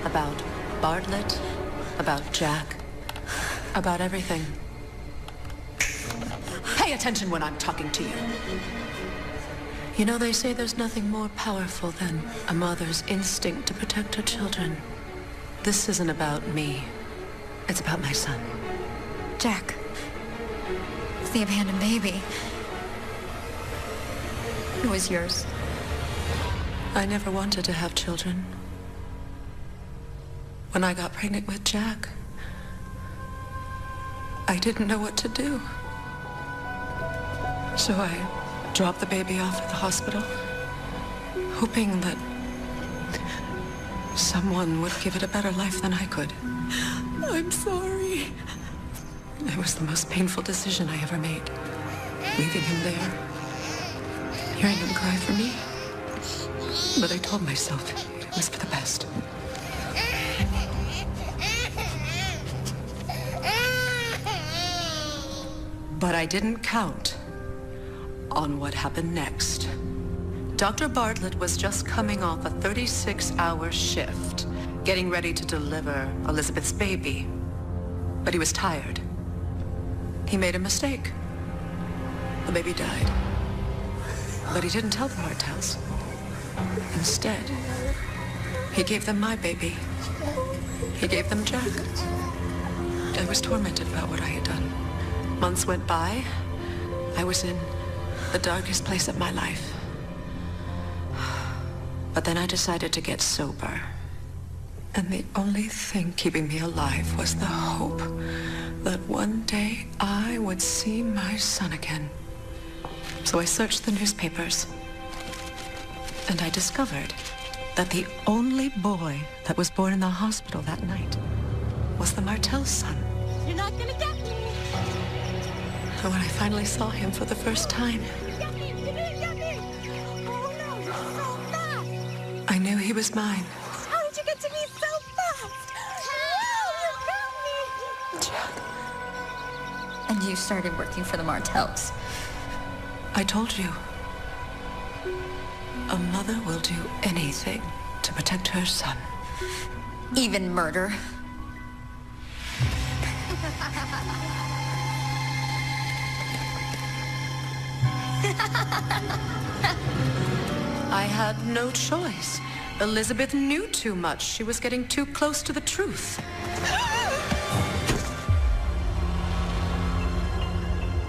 About Bartlett, about Jack, about everything. Pay attention when I'm talking to you. You know, they say there's nothing more powerful than a mother's instinct to protect her children. This isn't about me. It's about my son. Jack. It's the abandoned baby. It was yours. I never wanted to have children. When I got pregnant with Jack, I didn't know what to do. So I dropped the baby off at the hospital, hoping that someone would give it a better life than I could. I'm sorry. It was the most painful decision I ever made. Leaving him there, hearing him cry for me. But I told myself it was for the best. But I didn't count on what happened next. Dr. Bartlett was just coming off a 36-hour shift, getting ready to deliver Elizabeth's baby. But he was tired. He made a mistake. The baby died. But he didn't tell the Martells. Instead, he gave them my baby. He gave them Jack. I was tormented about what I had done. Months went by. I was in the darkest place of my life. But then I decided to get sober. And the only thing keeping me alive was the hope that one day I would see my son again. So I searched the newspapers. And I discovered that the only boy that was born in the hospital that night was the Martell's son. You're not gonna get me! And when I finally saw him for the first time, I knew he was mine. How did you get to me so fast? Wow, you got me! Jack. And you started working for the Martells. I told you. A mother will do anything to protect her son. Even murder. I had no choice. Elizabeth knew too much. She was getting too close to the truth.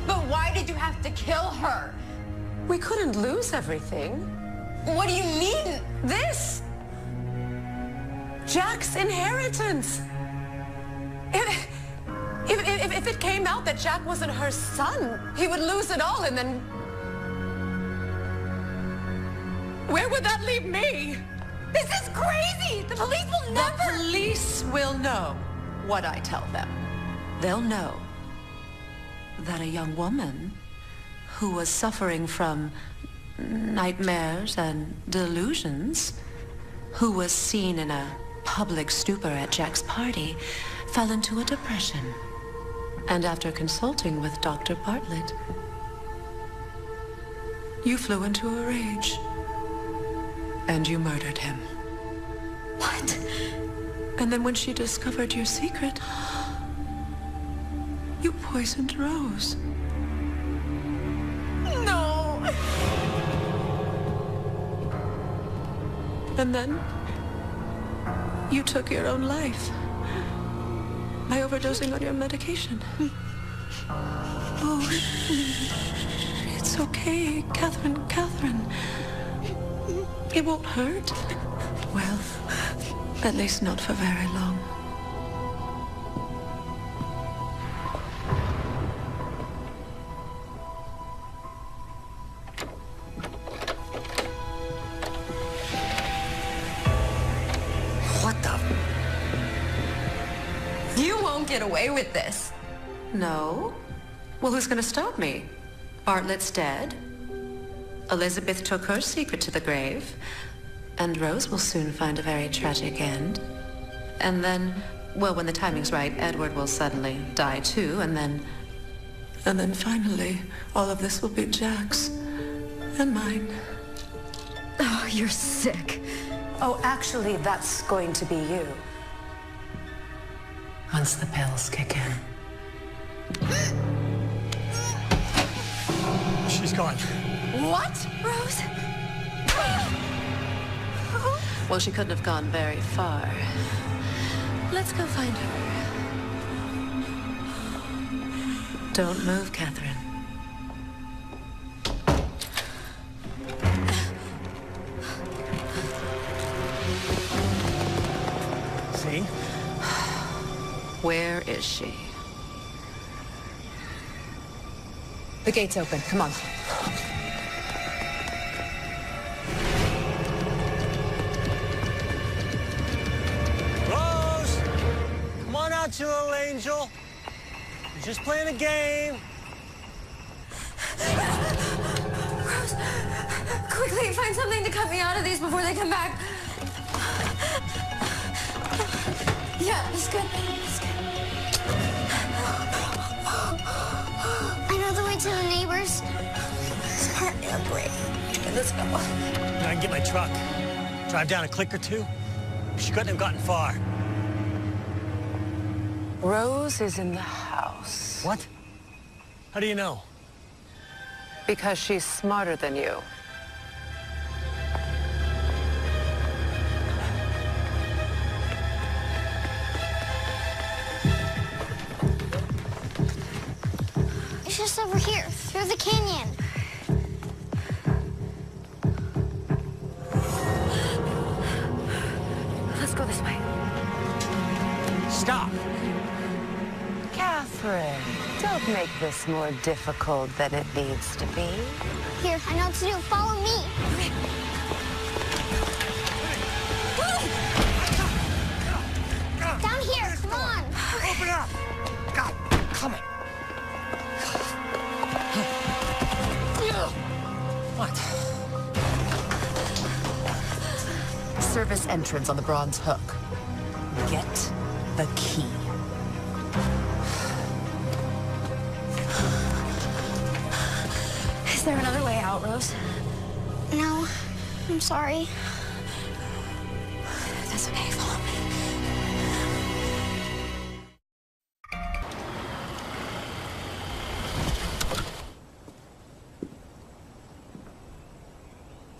But why did you have to kill her? We couldn't lose everything. What do you mean? This? Jack's inheritance. If it came out that Jack wasn't her son, he would lose it all, and then... where would that leave me? This is crazy! The police will never... The police will know what I tell them. They'll know that a young woman who was suffering from nightmares and delusions, who was seen in a public stupor at Jack's party, fell into a depression. And after consulting with Dr. Bartlett, you flew into a rage. And you murdered him. What? And then when she discovered your secret, you poisoned Rose. No! And then you took your own life by overdosing on your medication. Oh, it's okay, Catherine. It won't hurt. Well, at least not for very long. What the? You won't get away with this. No? Well, who's gonna stop me? Bartlett's dead. Elizabeth took her secret to the grave. And Rose will soon find a very tragic end. And then, well, when the timing's right, Edward will suddenly die too, and then finally, all of this will be Jack's. And mine. Oh, you're sick. Oh, actually, that's going to be you. Once the pills kick in. She's gone. What? Rose? Well, she couldn't have gone very far. Let's go find her. Don't move, Catherine. See? Where is she? The gate's open. Come on. Rose! Come on out, you little angel. We're just playing a game. Rose, quickly find something to cut me out of these before they come back. Yeah, it's good. It's good. I know the way to the neighbors. Smart, you're brave. Okay, let's go. I can get my truck. Drive down a click or two. She couldn't have gotten far. Rose is in the house. What? How do you know? Because she's smarter than you. It's just over here, through the canyon. Let's go this way. Stop! Catherine, don't make this more difficult than it needs to be. Here, I know what to do. Follow me. Down here, come on. Open up! God, come on. What? Service entrance on the Bronze Hook. Get the key. Is there another way out, Rose? No, I'm sorry. That's okay, follow me.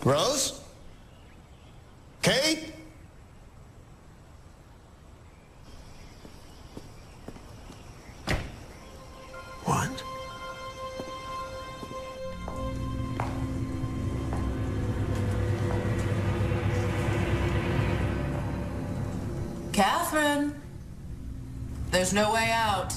Rose? Kate? What? Catherine! There's no way out.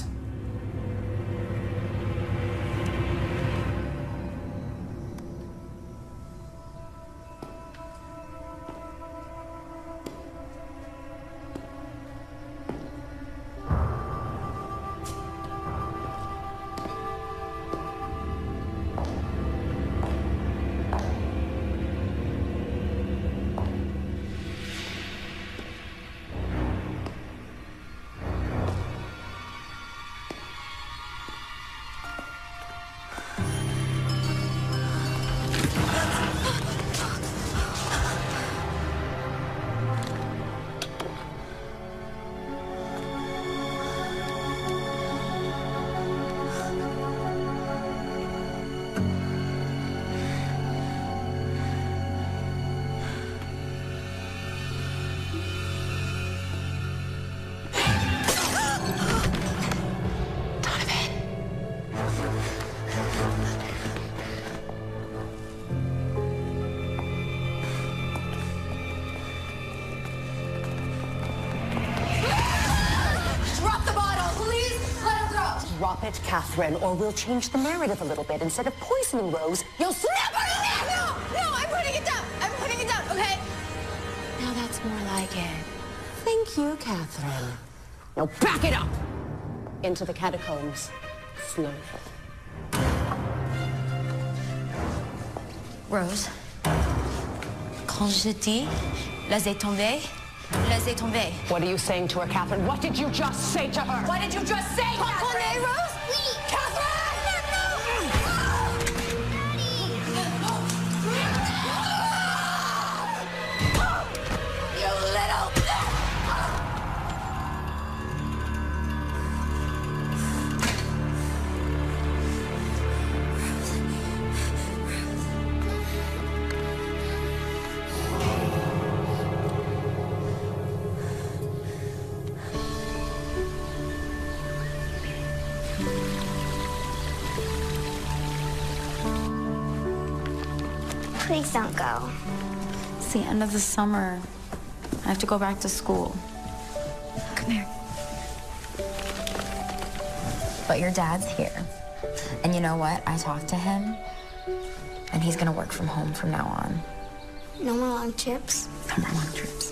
Drop it, Catherine, or we'll change the narrative a little bit. Instead of poisoning Rose, you'll snap her in there! No, I'm putting it down. I'm putting it down, okay? Now that's more like it. Thank you, Catherine. Now back it up! Into the catacombs. Slowly. Rose, quand je dis laissez tomber, laissez tomber. What are you saying to her, Catherine? What did you just say to her? What did you just say, Catherine? Rose, please! Catherine! You little... Please don't go. It's the end of the summer. I have to go back to school. Come here. But your dad's here. And you know what? I talked to him, and he's gonna work from home from now on. No more long trips? No more long trips.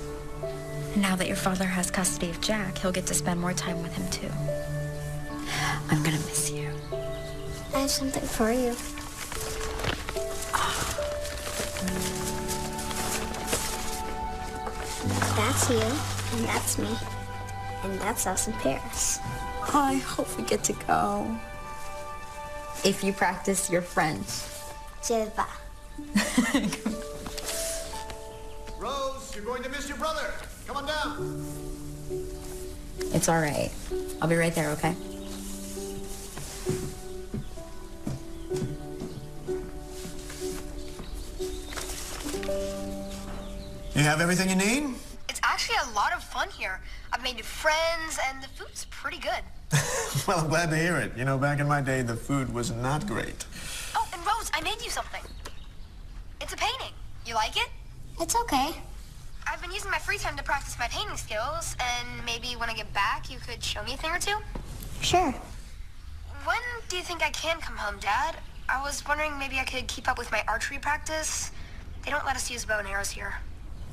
And now that your father has custody of Jack, he'll get to spend more time with him, too. I'm gonna miss you. I have something for you. That's you, and that's me, and that's us in Paris. Oh, I hope we get to go. If you practice your French. Je vais. Rose, you're going to miss your brother. Come on down. It's all right. I'll be right there, okay? You have everything you need? It's actually a lot of fun here. I've made new friends, and the food's pretty good. Well, I'm glad to hear it. You know, back in my day, the food was not great. Oh, and Rose, I made you something. It's a painting. You like it? It's okay. I've been using my free time to practice my painting skills, and maybe when I get back, you could show me a thing or two? Sure. When do you think I can come home, Dad? I was wondering maybe I could keep up with my archery practice. They don't let us use bow and arrows here.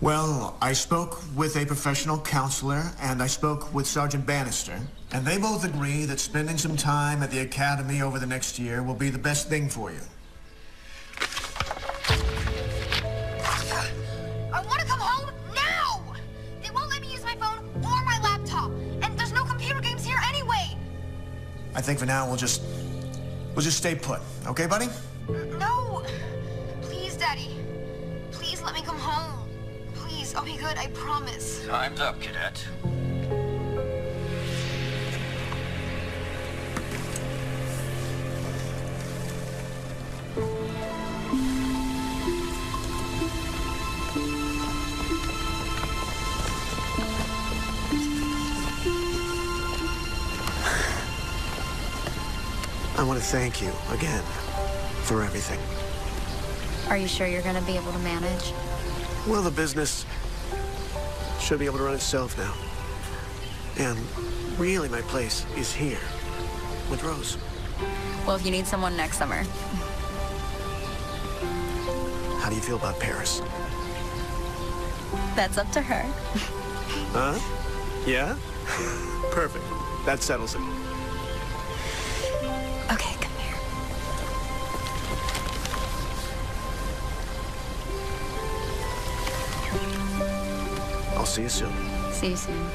Well, I spoke with a professional counselor, and I spoke with Sergeant Bannister, and they both agree that spending some time at the academy over the next year will be the best thing for you. I want to come home now! They won't let me use my phone or my laptop, and there's no computer games here anyway! I think for now we'll just stay put. Okay, buddy? No! Please, Daddy. Please let me come home. Please, I'll be good, I promise. Time's up, cadet. I want to thank you again for everything. Are you sure you're going to be able to manage? Well, the business should be able to run itself now. And really, my place is here with Rose. Well, if you need someone next summer. How do you feel about Paris? That's up to her. Huh? Yeah? Perfect. That settles it. Okay, come here. I'll see you soon. See you soon.